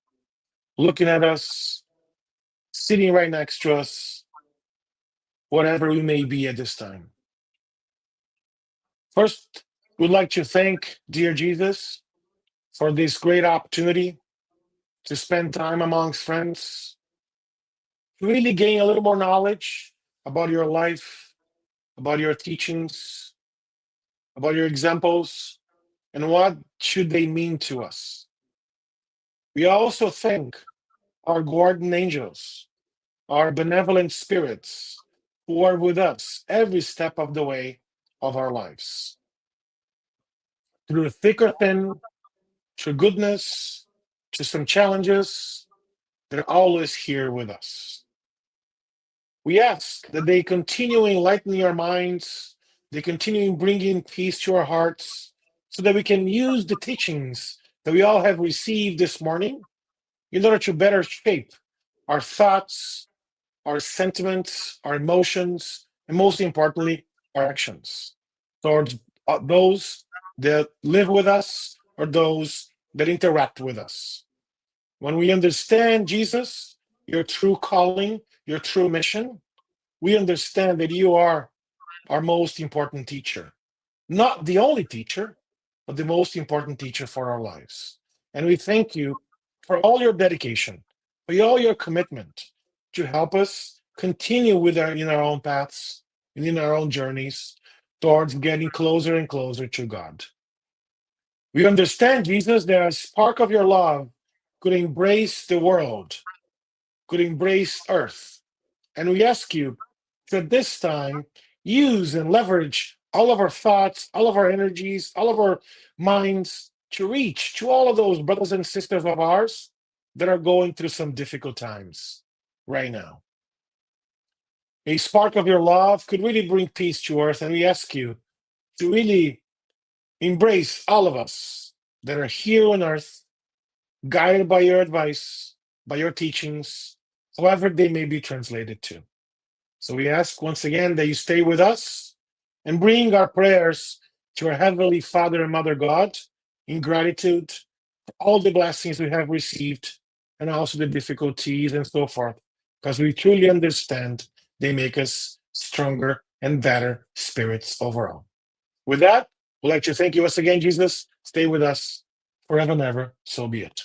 looking at us, sitting right next to us, whatever we may be at this time. First, we'd like to thank dear Jesus for this great opportunity to spend time amongst friends, to really gain a little more knowledge about your life, about your teachings, about your examples, and what should they mean to us. We also thank our guardian angels, our benevolent spirits who are with us every step of the way of our lives. Through thick or thin, through goodness, to some challenges, they're always here with us. We ask that they continue enlightening our minds, They continue bringing peace to our hearts so that we can use the teachings that we all have received this morning in order to better shape our thoughts, our sentiments, our emotions, and most importantly, our actions towards those that live with us or those that interact with us. When we understand Jesus, your true calling, your true mission, we understand that you are our most important teacher. Not the only teacher, but the most important teacher for our lives. And we thank you for all your dedication, for all your commitment to help us continue with in our own paths and in our own journeys towards getting closer and closer to God. We understand, Jesus, that a spark of your love could embrace the world, could embrace earth. And we ask you to at this time use and leverage all of our thoughts, all of our energies, all of our minds to reach to all of those brothers and sisters of ours that are going through some difficult times right now. A spark of your love could really bring peace to earth, and we ask you to really embrace all of us that are here on earth, guided by your advice, by your teachings, however they may be translated to. So we ask once again that you stay with us and bring our prayers to our Heavenly Father and Mother God in gratitude for all the blessings we have received and also the difficulties and so forth, because we truly understand they make us stronger and better spirits overall. With that, we'd like to thank you once again, Jesus. Stay with us forever and ever. So be it.